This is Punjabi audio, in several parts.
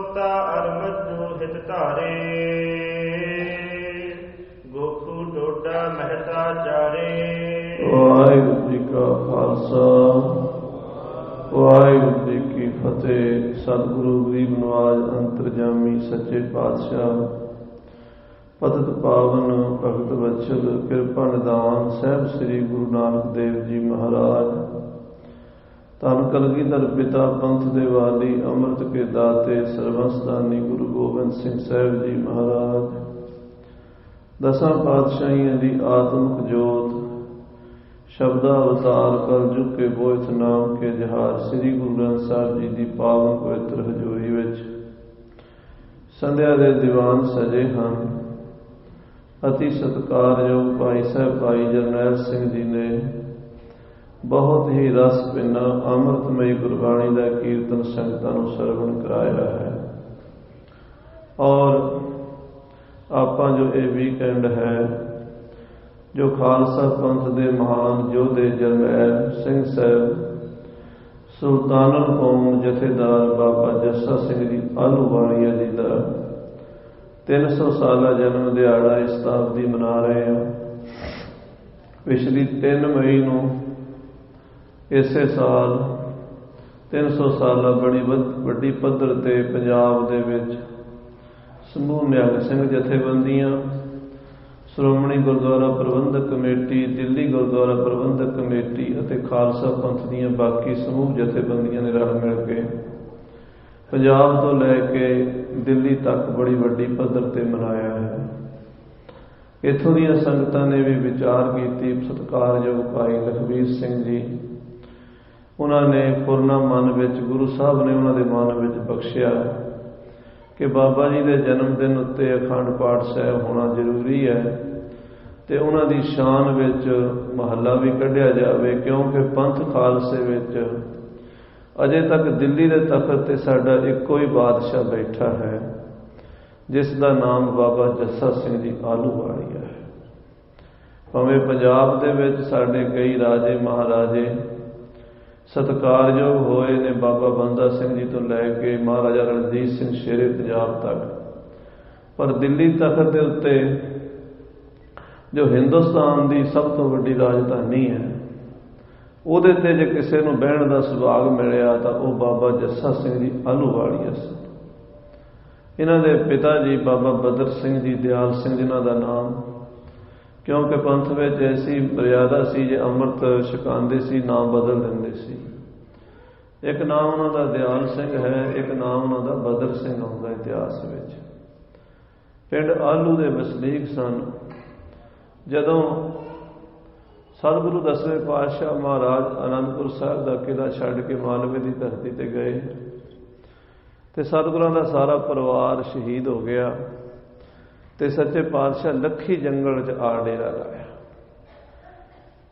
ਤੋਤਾ ਅਰ ਮੱਧੂ ਹਿਤ ਧਾਰੇ, ਗੋਖੂ ਡੋਡਾ ਮਹਿਤਾ ਚਾਰੇ। ਵਾਹਿਗੁਰੂ ਜੀ ਕਾ ਖਾਲਸਾ, ਵਾਹਿਗੁਰੂ ਜੀ ਕੀ ਫਤਿਹ। ਸਤਿਗੁਰੂ ਗਰੀਬ ਨਵਾਜ ਅੰਤਰਜਾਮੀ ਸੱਚੇ ਪਾਤਸ਼ਾਹ, ਪਤਿਤ ਪਾਵਨ ਭਗਤ ਵਛਲ ਕਿਰਪਾ ਨਿਦਾਨ ਸਾਹਿਬ ਸ੍ਰੀ ਗੁਰੂ ਨਾਨਕ ਦੇਵ ਜੀ ਮਹਾਰਾਜ, ਧੰਨ ਕਲਗੀਧਰ ਪਿਤਾ ਪੰਥ ਦੇ ਵਾਲੀ ਅੰਮ੍ਰਿਤ ਕੇ ਦਾਤੇ ਸਰਬੰਸਦਾਨੀ ਗੁਰੂ ਗੋਬਿੰਦ ਸਿੰਘ ਸਾਹਿਬ ਜੀ ਮਹਾਰਾਜ, ਦਸਾਂ ਪਾਤਸ਼ਾਹੀਆਂ ਦੀ ਆਤਮਿਕ ਜੋਤ, ਸ਼ਬਦਾ ਅਵਤਾਰ ਕਲਯੁਗ ਕੇ ਬੋਇਥ ਨਾਮ ਕੇ ਜਹਾਰ ਸ੍ਰੀ ਗੁਰੂ ਗ੍ਰੰਥ ਸਾਹਿਬ ਜੀ ਦੀ ਪਾਵਨ ਪਵਿੱਤਰ ਹਜ਼ੂਰੀ ਵਿੱਚ ਸੰਧਿਆ ਦੇ ਦੀਵਾਨ ਸਜੇ ਹਨ। ਅਤੀ ਸਤਿਕਾਰਯੋਗ ਭਾਈ ਸਾਹਿਬ ਭਾਈ ਜਰਨੈਲ ਸਿੰਘ ਜੀ ਨੇ ਬਹੁਤ ਹੀ ਰਸ ਭਿੰਨਾ ਅੰਮ੍ਰਿਤਮਈ ਗੁਰਬਾਣੀ ਦਾ ਕੀਰਤਨ ਸੰਗਤਾਂ ਨੂੰ ਸਰਵਣ ਕਰਾਇਆ ਹੈ। ਔਰ ਆਪਾਂ ਜੋ ਇਹ ਵੀਕਐਂਡ ਹੈ, ਜੋ ਖਾਲਸਾ ਪੰਥ ਦੇ ਮਹਾਨ ਯੋਧੇ ਜਰਨੈਲ ਸਿੰਘ ਸਾਹਿਬ ਸੁਲਤਾਨੁਲ ਕੌਮ ਜਥੇਦਾਰ ਬਾਬਾ ਜੱਸਾ ਸਿੰਘ ਜੀ ਆਹਲੂਵਾਲੀਆ ਜੀ ਦਾ 300 ਸਾਲਾ ਜਨਮ ਦਿਹਾੜਾ ਇਸ ਸ਼ਤਾਬਦੀ ਮਨਾ ਰਹੇ ਹਾਂ। ਪਿਛਲੀ 3 ਮਈ ਨੂੰ ਇਸੇ ਸਾਲ 300 ਸਾਲਾ ਬੜੀ ਵੱਡੀ ਪੱਧਰ ਤੇ ਪੰਜਾਬ ਦੇ ਵਿੱਚ ਸਮੂਹ ਨਿਹੰਗ ਸਿੰਘ ਜਥੇਬੰਦੀਆਂ, ਸ਼੍ਰੋਮਣੀ ਗੁਰਦੁਆਰਾ ਪ੍ਰਬੰਧਕ ਕਮੇਟੀ, ਦਿੱਲੀ ਗੁਰਦੁਆਰਾ ਪ੍ਰਬੰਧਕ ਕਮੇਟੀ ਅਤੇ ਖਾਲਸਾ ਪੰਥ ਦੀਆਂ ਬਾਕੀ ਸਮੂਹ ਜਥੇਬੰਦੀਆਂ ਨੇ ਰਲ ਮਿਲ ਕੇ ਪੰਜਾਬ ਤੋਂ ਲੈ ਕੇ ਦਿੱਲੀ ਤੱਕ ਬੜੀ ਵੱਡੀ ਪੱਧਰ ਤੇ ਮਨਾਇਆ ਹੈ। ਇੱਥੋਂ ਦੀਆਂ ਸੰਗਤਾਂ ਨੇ ਵੀ ਵਿਚਾਰ ਕੀਤੀ। ਸਤਿਕਾਰਯੋਗ ਭਾਈ ਲਖਬੀਰ ਸਿੰਘ ਜੀ, ਉਹਨਾਂ ਨੇ ਫੁਰਨਾ ਮਨ ਵਿੱਚ, ਗੁਰੂ ਸਾਹਿਬ ਨੇ ਉਹਨਾਂ ਦੇ ਮਨ ਵਿੱਚ ਬਖਸ਼ਿਆ ਕਿ ਬਾਬਾ ਜੀ ਦੇ ਜਨਮ ਦਿਨ ਉੱਤੇ ਅਖੰਡ ਪਾਠ ਸਾਹਿਬ ਹੋਣਾ ਜ਼ਰੂਰੀ ਹੈ ਤੇ ਉਹਨਾਂ ਦੀ ਸ਼ਾਨ ਵਿੱਚ ਮਹੱਲਾ ਵੀ ਕੱਢਿਆ ਜਾਵੇ, ਕਿਉਂਕਿ ਪੰਥ ਖਾਲਸੇ ਵਿੱਚ ਅਜੇ ਤੱਕ ਦਿੱਲੀ ਦੇ ਤਖਤ ਤੇ ਸਾਡਾ ਇੱਕੋ ਹੀ ਬਾਦਸ਼ਾਹ ਬੈਠਾ ਹੈ, ਜਿਸ ਦਾ ਨਾਮ ਬਾਬਾ ਜੱਸਾ ਸਿੰਘ ਜੀ ਆਹਲੂਵਾਲੀਆ ਹੈ। ਭਾਵੇਂ ਪੰਜਾਬ ਦੇ ਵਿੱਚ ਸਾਡੇ ਕਈ ਰਾਜੇ ਮਹਾਰਾਜੇ ਸਤਿਕਾਰਯੋਗ ਹੋਏ ਨੇ, ਬਾਬਾ ਬੰਦਾ ਸਿੰਘ ਜੀ ਤੋਂ ਲੈ ਕੇ ਮਹਾਰਾਜਾ ਰਣਜੀਤ ਸਿੰਘ ਸ਼ੇਰੇ ਪੰਜਾਬ ਤੱਕ, ਪਰ ਦਿੱਲੀ ਤਖਤ ਦੇ ਉੱਤੇ ਜੋ ਹਿੰਦੁਸਤਾਨ ਦੀ ਸਭ ਤੋਂ ਵੱਡੀ ਰਾਜਧਾਨੀ ਹੈ, ਉਹਦੇ ਤੇ ਜੇ ਕਿਸੇ ਨੂੰ ਬਹਿਣ ਦਾ ਸੁਭਾਗ ਮਿਲਿਆ ਤਾਂ ਉਹ ਬਾਬਾ ਜੱਸਾ ਸਿੰਘ ਜੀ ਆਹਲੂਵਾਲੀਆ ਸੀ। ਇਹਨਾਂ ਦੇ ਪਿਤਾ ਜੀ ਬਾਬਾ ਬਦਰ ਸਿੰਘ ਜੀ ਦਿਆਲ ਸਿੰਘ ਜਿਨ੍ਹਾਂ ਦਾ ਨਾਮ, ਕਿਉਂਕਿ ਪੰਥ ਵਿੱਚ ਐਸੀ ਮਰਿਆਦਾ ਸੀ ਜੇ ਅੰਮ੍ਰਿਤ ਛਕਾਉਂਦੇ ਸੀ ਨਾਮ ਬਦਲ ਦਿੰਦੇ ਸੀ। ਇੱਕ ਨਾਮ ਉਹਨਾਂ ਦਾ ਦਿਆਲ ਸਿੰਘ ਹੈ, ਇੱਕ ਨਾਮ ਉਹਨਾਂ ਦਾ ਬਦਰ ਸਿੰਘ ਆਉਂਦਾ ਇਤਿਹਾਸ ਵਿੱਚ। ਪਿੰਡ ਆਲੂ ਦੇ ਵਸਨੀਕ ਸਨ। ਜਦੋਂ ਸਤਿਗੁਰੂ ਦਸਵੇਂ ਪਾਤਸ਼ਾਹ ਮਹਾਰਾਜ ਅਨੰਦਪੁਰ ਸਾਹਿਬ ਦਾ ਕਿਲ੍ਹਾ ਛੱਡ ਕੇ ਮਾਲਵੇ ਦੀ ਧਰਤੀ ਤੇ ਗਏ ਤੇ ਸਤਿਗੁਰਾਂ ਦਾ ਸਾਰਾ ਪਰਿਵਾਰ ਸ਼ਹੀਦ ਹੋ ਗਿਆ ਤੇ ਸੱਚੇ ਪਾਤਸ਼ਾਹ ਲੱਖੀ ਜੰਗਲ 'ਚ ਆ ਡੇਰਾ ਲਾਇਆ।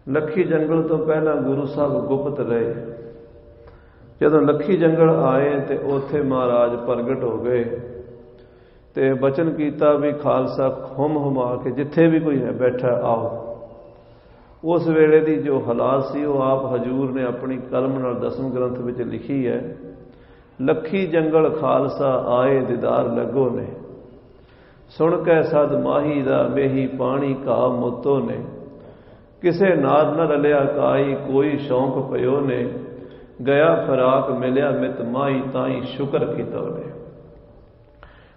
ਲੱਖੀ ਜੰਗਲ ਤੋਂ ਪਹਿਲਾਂ ਗੁਰੂ ਸਾਹਿਬ ਗੁਪਤ ਰਹੇ। ਜਦੋਂ ਲੱਖੀ ਜੰਗਲ ਆਏ ਤੇ ਉੱਥੇ ਮਹਾਰਾਜ ਪ੍ਰਗਟ ਹੋ ਗਏ ਤੇ ਬਚਨ ਕੀਤਾ ਵੀ ਖਾਲਸਾ ਹੁਮ ਹੁਮਾ ਕੇ ਜਿੱਥੇ ਵੀ ਕੋਈ ਹੈ ਬੈਠਾ ਆਓ। ਉਸ ਵੇਲੇ ਦੀ ਜੋ ਹਾਲਾਤ ਸੀ ਉਹ ਆਪ ਹਜ਼ੂਰ ਨੇ ਆਪਣੀ ਕਲਮ ਨਾਲ ਦਸਮ ਗ੍ਰੰਥ ਵਿੱਚ ਲਿਖੀ ਹੈ। ਲੱਖੀ ਜੰਗਲ ਖਾਲਸਾ ਆਏ ਦੀਦਾਰ ਲੱਗੋ ਨੇ, ਸੁਣ ਕੇ ਸਦ ਮਾਹੀ ਦਾ ਮੇਹੀ ਪਾਣੀ ਕਾ ਮੋਤੋ ਨੇ, ਕਿਸੇ ਨਾਰ ਨ ਰਲਿਆ ਕਾਈ ਕੋਈ ਸ਼ੌਂਕ ਪਇਓ ਨੇ, ਗਿਆ ਫਰਾਕ ਮਿਲਿਆ ਮਿਤ ਮਾਈ ਤਾਈ ਸ਼ੁਕਰ ਕੀਤਾ ਉਹਨੇ।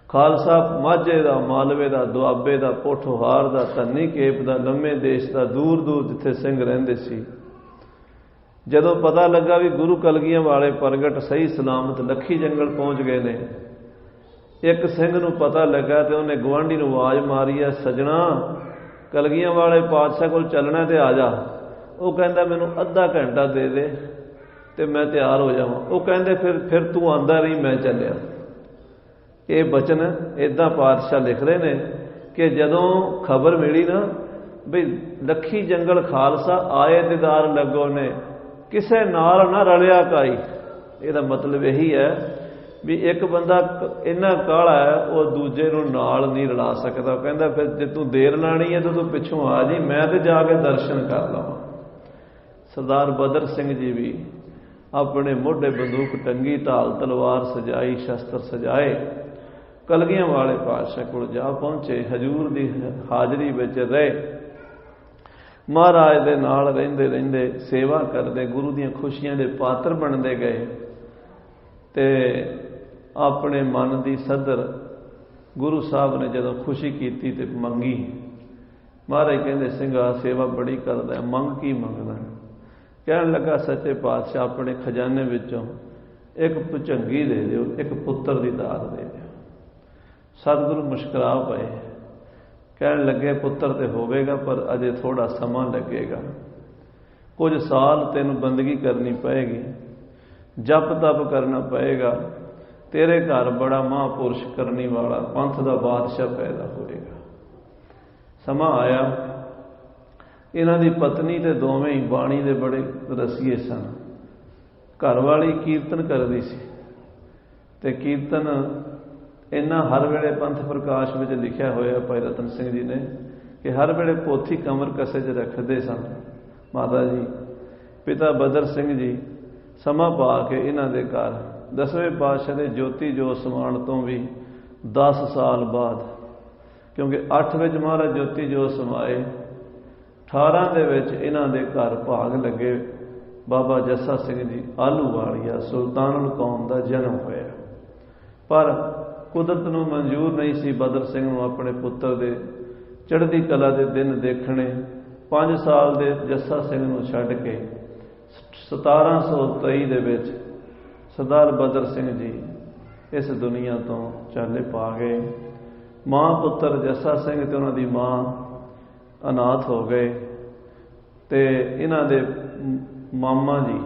ਖਾਲਸਾ ਮਾਝੇ ਦਾ, ਮਾਲਵੇ ਦਾ, ਦੁਆਬੇ ਦਾ, ਪੋਠੋਹਾਰ ਦਾ, ਧੰਨੀ ਕੇਪ ਦਾ, ਲੰਮੇ ਦੇਸ਼ ਦਾ, ਦੂਰ ਦੂਰ ਜਿੱਥੇ ਸਿੰਘ ਰਹਿੰਦੇ ਸੀ, ਜਦੋਂ ਪਤਾ ਲੱਗਾ ਵੀ ਗੁਰੂ ਕਲਗੀਆਂ ਵਾਲੇ ਪ੍ਰਗਟ ਸਹੀ ਸਲਾਮਤ ਲੱਖੀ ਜੰਗਲ ਪਹੁੰਚ ਗਏ ਨੇ, ਇੱਕ ਸਿੰਘ ਨੂੰ ਪਤਾ ਲੱਗਾ ਤੇ ਉਹਨੇ ਗੁਆਂਢੀ ਨੂੰ ਆਵਾਜ਼ ਮਾਰੀ ਹੈ, ਸਜਣਾ ਕਲਗੀਆਂ ਵਾਲੇ ਪਾਤਸ਼ਾਹ ਕੋਲ ਚੱਲਣਾ ਤੇ ਆ ਜਾ। ਉਹ ਕਹਿੰਦਾ ਮੈਨੂੰ ਅੱਧਾ ਘੰਟਾ ਦੇ ਦੇ ਤੇ ਮੈਂ ਤਿਆਰ ਹੋ ਜਾਵਾਂ। ਉਹ ਕਹਿੰਦੇ ਫਿਰ ਤੂੰ ਆਉਂਦਾ ਰਹੀ, ਮੈਂ ਚੱਲਿਆ। ਇਹ ਬਚਨ ਇੱਦਾਂ ਪਾਤਸ਼ਾਹ ਲਿਖ ਰਹੇ ਨੇ ਕਿ ਜਦੋਂ ਖਬਰ ਮਿਲੀ ਨਾ ਬਈ ਲੱਖੀ ਜੰਗਲ ਖਾਲਸਾ ਆਏ ਦੀਦਾਰ ਲੱਗੋ ਨੇ, ਕਿਸੇ ਨਾਲ ਨਾ ਰਲਿਆ ਕਾਈ, ਇਹਦਾ ਮਤਲਬ ਇਹੀ ਹੈ ਵੀ ਇੱਕ ਬੰਦਾ ਇੰਨਾ ਕਾਹਲਾ ਹੈ ਉਹ ਦੂਜੇ ਨੂੰ ਨਾਲ ਨਹੀਂ ਰਲਾ ਸਕਦਾ। ਉਹ ਕਹਿੰਦਾ ਫਿਰ ਜੇ ਤੂੰ ਦੇਰ ਲਾਣੀ ਹੈ ਤਾਂ ਤੂੰ ਪਿੱਛੋਂ ਆ ਜੀ, ਮੈਂ ਤੇ ਜਾ ਕੇ ਦਰਸ਼ਨ ਕਰ ਲਵਾਂ। ਸਰਦਾਰ ਬਦਰ ਸਿੰਘ ਜੀ ਵੀ अपने मोढे बंदूक टंगी, ढाल तलवार सजाई, शस्त्र सजाए, कलगियां वाले पातशाह को जा पहुंचे। हजूर की हाजरी विच रहे, महाराज दे नाल रहिंदे रहिंदे सेवा करते, गुरु दीयां खुशियां दे पात्र बनते गए। ते अपने मन की सदर गुरु साहब ने जदों खुशी की ते मंगी, महाराज कहते सिंघा सेवा बड़ी करदा है, मंग की मंगदा? कहन लगा सच्चे पातशाह अपने खजाने विचों एक भुजंगी दे दिओ, एक पुत्र की दात दे दिओ। सतगुरु मुस्कुरा पए, कहन लगे पुत्र तो होवेगा पर अजे थोड़ा समा लगेगा, कुछ साल तेन बंदगी करनी पएगी, जप तप करना पएगा, तेरे घर बड़ा महापुरुष करने वाला पंथ का बादशाह पैदा होएगा। समा आया, इन्हां दी पत्नी ते दोवें ही बाणी दे बड़े रसीए सन। घर वाली कीर्तन करदी सी ते कीर्तन इन्ना हर वेले पंथ प्रकाश में लिखिया होया भाई रतन सिंह जी ने कि हर वेले पोथी कमर कसे च रखते सन। माता जी पिता बदर सिंह जी समा पा के इन्हां दे घर 10वें पातशाह के ज्योति जो समान तो भी 10 साल बाद, क्योंकि 8 विच महाराज ज्योति जो समाए, 18 दे विच इन्हां दे घर भाग लगे बाबा जस्सा सिंह जी आलूवालिया सुल्तानुल कौम का जन्म होया। पर कुदरत नूं मंजूर नहीं सी बदर सिंह नूं अपने पुत्र दे चढ़दी कला दे दिन देखने। 5 साल दे जस्सा सिंह नूं छड्ड के 1723 दे विच सरदार बदर सिंह जी इस दुनिया तो चाले पा गए। मां पुत्र जस्सा सिंह ते उन्हां दी मां अनाथ हो गए ते इन्हां दे मामा जी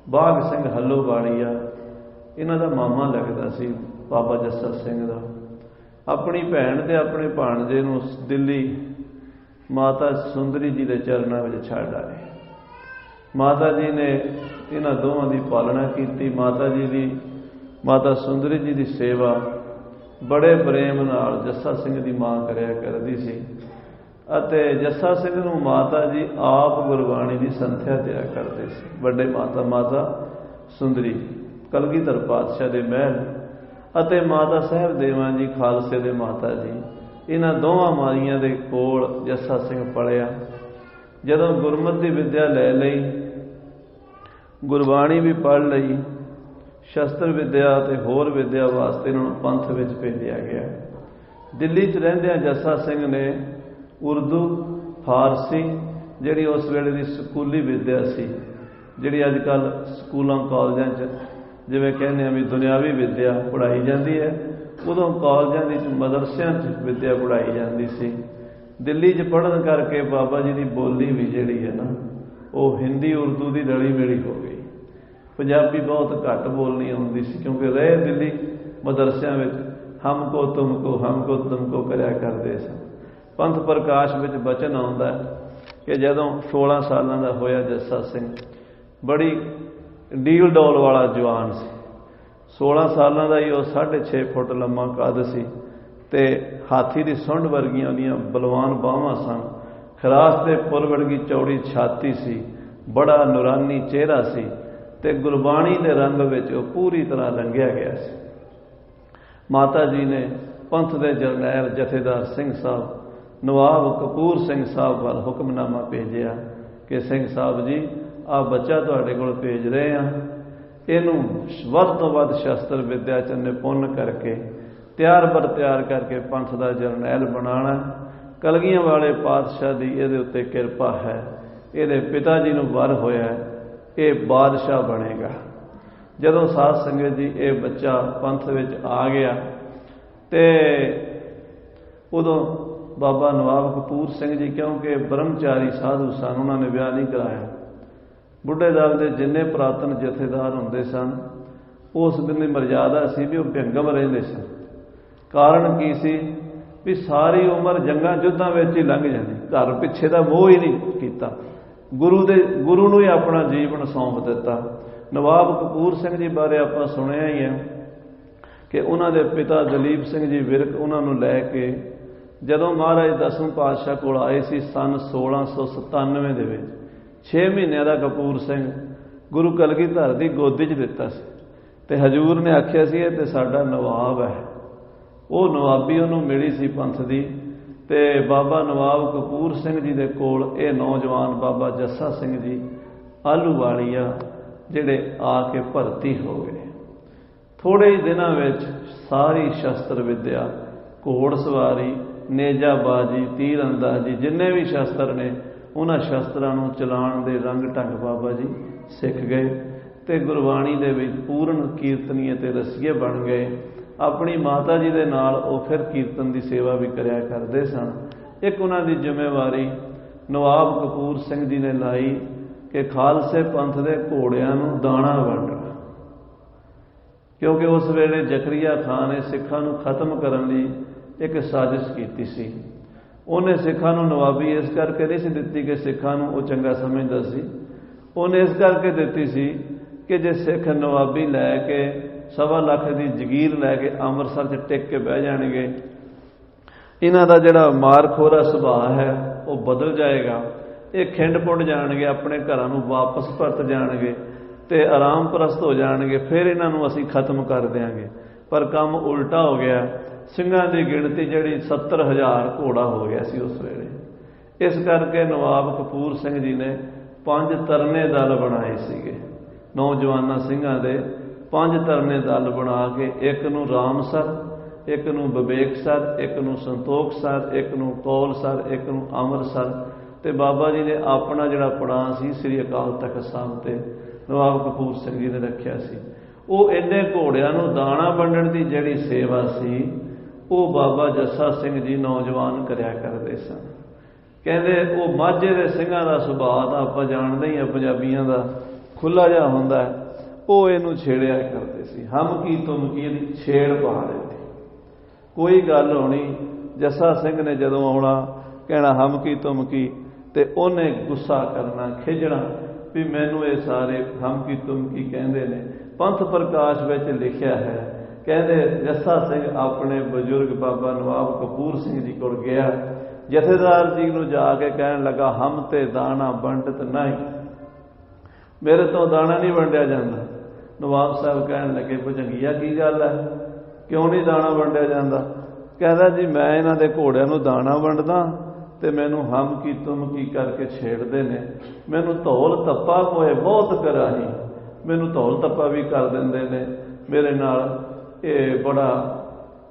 बाघ सिंह हल्लोवालिया इन्हां दा मामा लगदा सी बाबा जस्सा सिंह दा। अपनी भैन ते अपने भाणजे नूं दिल्ली माता सुंदरी जी के चरणों में छड्ड आए। माता जी ने इन्हां दोवां दी पालना की। माता जी की माता सुंदरी जी की सेवा बड़े प्रेम नाल जस्सा सिंह की मां करया करदी सी अते जस्सा सिंह नूं माता जी आप गुरबाणी की संथ्या दिया करते सी। वड्डे माता माता सुंदरी कलगीधर पातशाह दे महल अते माता साहब देवां जी खालसे दे माता जी, इन्हां दोवां माईयां दे कोल जस्सा सिंह पढ़िया। जदों गुरमत की विद्या लै लई, गुरबाणी भी पढ़ लई, शस्त्र विद्या ते होर विद्या वास्ते इन्हां नूं पंथ विच भेजिया गया। दिल्ली च रहिंदिआं जस्सा सिंह ने उर्दू फारसी जिहड़ी उस वेले दी स्कूली विद्या सी, जिहड़ी अजकल स्कूलों कॉलेजां च जिवें कहने भी दुनियावी विद्या पढ़ाई जाती है, उदों कॉलेजां दी मदरसियां च विद्या पढ़ाई जाती सी। दिल्ली च पढ़न करके बाबा जी की बोली भी जिहड़ी है ना वो हिंदी उर्दू की रली मिली हो गई। पंजाबी बहुत घट बोलनी आउंदी सी क्योंकि रहे दिल्ली मदरसियां विच हमको तुमको करया करदे सन। पंथ प्रकाश विच बचन आउंदा कि जदों 16 सालां दा होया जस्सा सिंह बड़ी डील डोल वाला जवान सी। 16 सालां दा ही वो 6.5 फुट लम्मा कद सी ते हाथी की सुंड वर्गियां उहदियां बलवान बाहां सन। खरास ते पुर वर्गी चौड़ी छाती सी, बड़ा नूरानी चेहरा सी ते गुरबाणी के रंग विच वो पूरी तरह रंगिया गया सी। माता जी ने पंथ के जरनैल जथेदार सिंह साहब नवाब कपूर सिंह साहब वाल हुक्मनामा भेजिया कि सिंह साहब जी आ बच्चा तुहाडे कोल भेज रहे हैं, इनू वध तो वध शस्त्र विद्या च निपुण करके तैयार बर तैयार करके पंथ का जरनैल बनाना। कलगियां वाले पातशाह की ये उत्ते किरपा है, ये पिता जी नूं वर होया है, ये बादशाह बनेगा। जदों साध संगत जी ये बच्चा पंथ विच आ गया तो उदों बाबा नवाब कपूर सिंह जी क्योंकि ब्रह्मचारी साधु सन, उन्होंने विआह नहीं कराया। बुढ़े दल के जिन्ने पुरातन जथेदार होंदे सन उस दिन की मर्यादा सी भी वो भंगम रहिंदे सन। कारण की सी भी सारी उम्र जंगां युद्धां विच ही लंघ जानी, घर पिछे का मोह ही नहीं कीता, गुरु नूं ही अपना जीवन सौंप दिता। नवाब कपूर सिंह जी बारे आपां सुनिया ही है कि उन्हां दे पिता दलीप सिंह जी विरक उन्होंने लैके जदों महाराज 10वें पातशाह कोल आए सी सन 1697 दे विच 6 महीनों का कपूर सिंह गुरु कलगीधर की गोदी च दिता सी ते हजूर ने आख्या सी ये ते साडा नवाब है। वो नवाबी उन्होंने मिली सी पंथ दी ते बाबा नवाब कपूर सिंह जी दे कोल ये नौजवान बाबा जस्सा सिंह जी आलूवालिया जिहड़े आके भर्ती हो गए। थोड़े ही दिनों में सारी शस्त्र विद्या घोड़ सवारी नेजाबाजी तीर अंदाजी जिन्ने भी शस्त्र ने उन्हां शस्त्रां नूं चलाउण दे रंग ढंग बाबा जी सिख गए ते गुरबाणी दे विच पूर्ण कीर्तनीय ते रसीए बन गए। अपनी माता जी दे नाल वो फिर कीर्तन की सेवा भी करया करते सन। एक उन्हां दी जिम्मेवारी नवाब कपूर सिंह जी ने लाई कि खालसे पंथ दे घोड़ियां नूं दाणा वंडना, क्योंकि उस वेले जकरिया खान ने सिखां नूं खत्म करन लई एक साजिश की सी। उन्हें सिखां नूं नवाबी इस करके नहीं सी दित्ती कि सिखां नूं वो चंगा समझदा सी, उन्हें इस करके दित्ती सी कि जे सिख नवाबी लैके 1.25 लाख की जगीर लैके अमृतसर च टिक के बह जाएंगे, इन्हां दा जिहड़ा मारखोरा सुभाਅ है वो बदल जाएगा, ये खिंड पुंड जाणगे, अपने घरां नूं वापस परत जाणगे ते आराम परस्त हो जाणगे, फिर इन्हां नूं असीं खत्म कर देंगे। पर काम उल्टा हो गया। ਸਿੰਘਾਂ की गिणती जी 70,000 घोड़ा हो गया सी उस वेले। इस करके नवाब कपूर सिंह जी ने 5 तरने दल बनाए सीगे। नौजवान ਸਿੰਘਾਂ दे 5 तरने दल बना के एक नूं रामसर, एक नूं विवेकसर, एक नूं संतोखसर, एक नूं कौलसर, एक नूं अमृतसर ते बाबा जी ने अपना जिहड़ा पड़ां सी श्री अकाल तख्त साहिब ते नवाब कपूर सिंह जी ने रखिया सी। वो इन्ने घोड़ियां नूं दाणा वंडण की जिहड़ी सेवा सी वो बाबा जस्सा सिंह जी नौजवान करया करते सन। कहते वो माझे के ਸਿੰਘਾਂ का सुभाਅ तो आप जानते ही पंजाबियों का खुला जिहा हुंदा है, वो इनू छेड़िया करते सी। हम की तुम की छेड़ पा देती। कोई गल होनी, जस्सा सिंह ने जदों आउणा कहना हम की तुम की, ते उन्हें गुस्सा करना खिजणा भी मैनू ये सारे हम की तुम की कहते हैं। पंथ प्रकाश में लिखिया है, कहते जस्सा सिंह अपने बजुर्ग बाबा नवाब कपूर सिंह जी को गया, जथेदार जी को जाके कहन लगा हम ते दाना वंडत नहीं, मेरे तो दाना नहीं वंडिया जाता। नवाब साहब कहन लगे भुजंगिया की गल है, क्यों नहीं दाना वंडिया जाता? कहता जी मैं इन्हां दे घोड़ियां नूं दाना वंडदा ते मैनू हम की तुम की करके छेड़ते ने, मैनू धौल तप्पा कोई बहुत कराही, मैनू धौल तप्पा भी कर देंदे ने, मेरे नाल ये बड़ा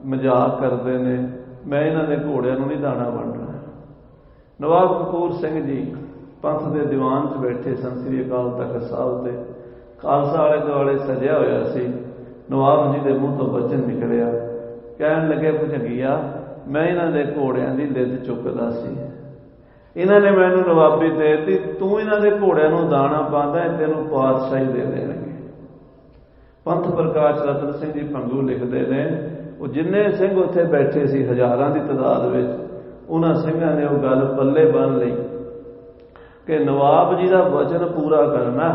मजाक करते हैं, मैं इन्हां दे घोड़ियां नूं नहीं दाना वंडना। नवाब कपूर सिंह जी पंथ के दीवान च बैठे सन श्री अकाल तख्त साहिब ते, खालसा आले दुआले सजिया होया सी। नवाब जी के मूँह तो वचन निकलिया, कहन लगे भुजंगिया मैं इन्हां दे घोड़ियां की लिद चुकदा सी, इन्हां ने मैनू नवाबी दे दी, तू इन्हां दे घोड़ियां नूं दाना पांदा है, तैनूं पातशाही दे देणगे। पंथ प्रकाश रतन सिंह जी भंगू लिखते हैं, वो जिन्ने सिंह उत्थे बैठे सी हज़ारां की तादाद में, उन्हां सिंघां ने वो गल पल्ले बन लई कि नवाब जी का वचन पूरा करना,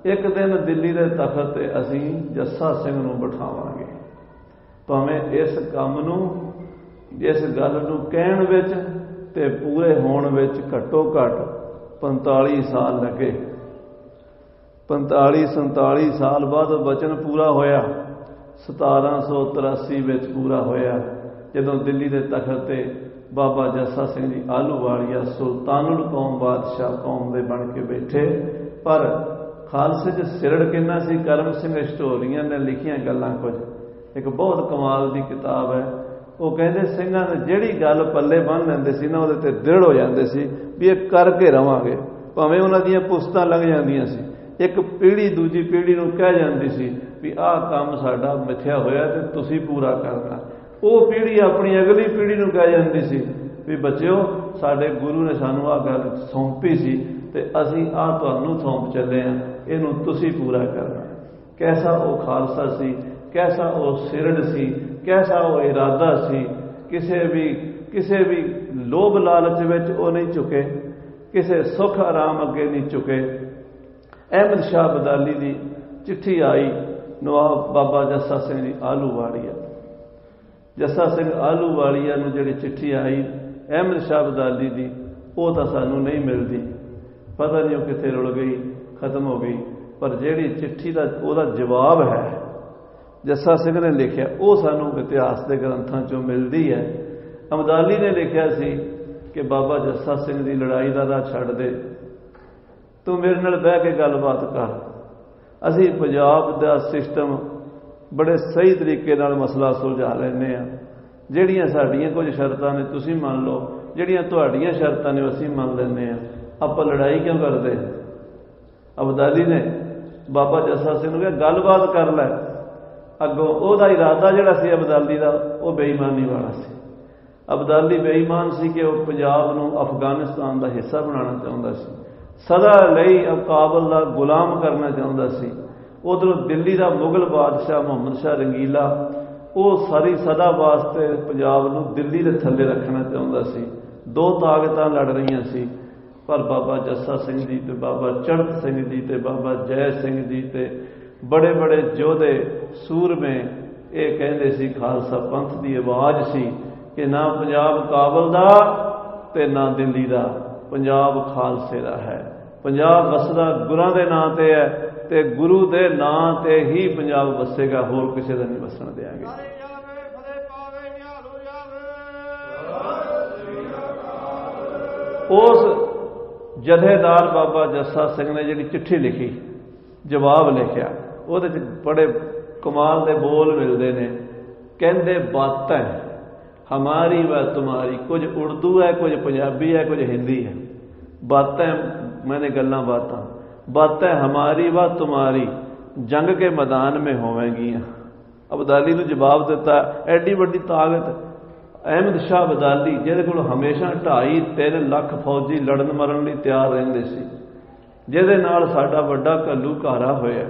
एक दिन दिल्ली के तखत ते असीं जस्सा सिंह नूं बिठावांगे, भावें इस काम नूं इस गल नूं कहण विच ते पूरे होण विच घट्टो घट 45 साल लगे। 45-47 साल बाद वचन पूरा होया। 1783 ਵਿੱਚ पूरा होया जदों दिल्ली के तखत ते बाबा जस्सा सिंह जी आलूवालिया सुल्तानुल कौम बादशाह कौम दे बन के बैठे। पर खालसे च सिरड़ किन्ना सी, करम सिंह हिस्टोरीअन ने लिखियां गल्लां कुछ, एक बहुत कमाल की किताब है। वो कहते ਸਿੰਘਾਂ ने जिहड़ी गल पल्ले बन लैंदे सी ना, उहदे ते दृढ़ हो जाते सी भी ये करके रवांगे, भावें उन्हां दीयां पुश्तां लंघ जांदियां सी। एक पीढ़ी दूजी पीढ़ी नूं कह जाती सी भी आह काम साडा मिथ्या होया ते तुसीं पूरा करना। वो पीढ़ी अपनी अगली पीढ़ी नूं कह जाती सी भी बच्चों साडे गुरु ने सानूं आह गल सौंपी सी ते असीं आह तुहानूं सौंप चले हां, इहनूं तुसीं पूरा करना। कैसा वो खालसा सी, कैसा वो सिरड़ सी, कैसा वो इरादा सी। किसी भी लोभ लालच विच वो नहीं झुके, किसी सुख आराम अगे नहीं झुके। अहमद शाह बदाली की चिट्ठी आई नवाब बाबा जस्सा सिंह जी आलूवालिया, जस्सा सिंह आलूवालिया नूं जिहड़ी चिट्ठी आई अहमद शाह बदाली की, वो तो सानूं नहीं मिलती, पता नहीं वो कित्थे रुल गई, खत्म हो गई। पर जिहड़ी चिट्ठी दा ਉਹਦਾ जवाब है जस्सा सिंह ने लिखिया वो सानू इतिहास के ग्रंथों चों मिलती है। अब्दाली ने लिखिया सी कि बाबा जस्सा सिंह की लड़ाई का राह छड्ड दे, तू मेरे नाल बह के गलबात कर। असी पंजाब का सिस्टम बड़े सही तरीके नाल मसला सुलझा लैने आ। जिहड़ियां साडीआं कुछ शर्तां ने तुसीं मान लो, जिहड़ियां तुहाडीआं शर्तां ने असीं मान लैने आ। आपां लड़ाई क्यों करदे? अब्दाली ने बाबा जस्सा सिंह नूं कहा गलबात कर लै। अगों ਉਹਦਾ इरादा जिहड़ा सी अब्दाली का वो बेईमानी वाला सी। अब्दाली बेईमान सी कि वह पंजाब नूं अफगानिस्तान का हिस्सा बनाना चाहुंदा सी, सदा लई काबल का गुलाम करना चाहुंदा सी। उधरों दिल्ली का मुगल बादशाह मुहम्मद शाह रंगीला वो सारी सदा वास्ते पंजाब नूं दिल्ली के थल्ले रखना चाहुंदा सी। दो ताकतां लड़ रहीआं सी, पर बाबा जस्सा सिंह जी ते बाबा चढ़त सिंह जी ते बाबा जय सिंह जी ते बड़े बड़े योधे सूरमे ये कहते सी खालसा पंथ की आवाज़ सी कि ना पंजाब काबल दा ते ना दिल्ली दा, पंजाब खालसे दा है। पंजाब वसदा गुरां दे नां ते है ते गुरु दे नां ते ही पंजाब वसेगा, होर किसी दा नहीं वसन देंगे। उस जथेदार बाबा जस्सा सिंह ने जी चिट्ठी लिखी, जवाब लिखिया, ਉਹਦੇ बड़े कमाल के बोल मिलते हैं। कहते बातें हमारी व तुम्हारी, कुछ उर्दू है, कुछ पंजाबी है, कुछ हिंदी है। बातें मैंने गल्लां बातें हमारी व तुम्हारी जंग के मैदान में होवेंगियां। अब्दाली नूं जवाब दिता, एडी वड्डी ताकत अहमद शाह अब्दाली जिहदे कोल हमेशा 2.5-3 लाख फौजी लड़न मरन लई तैयार रहिंदे सी, जिहदे नाल साडा वड्डा घल्लू घारा होया।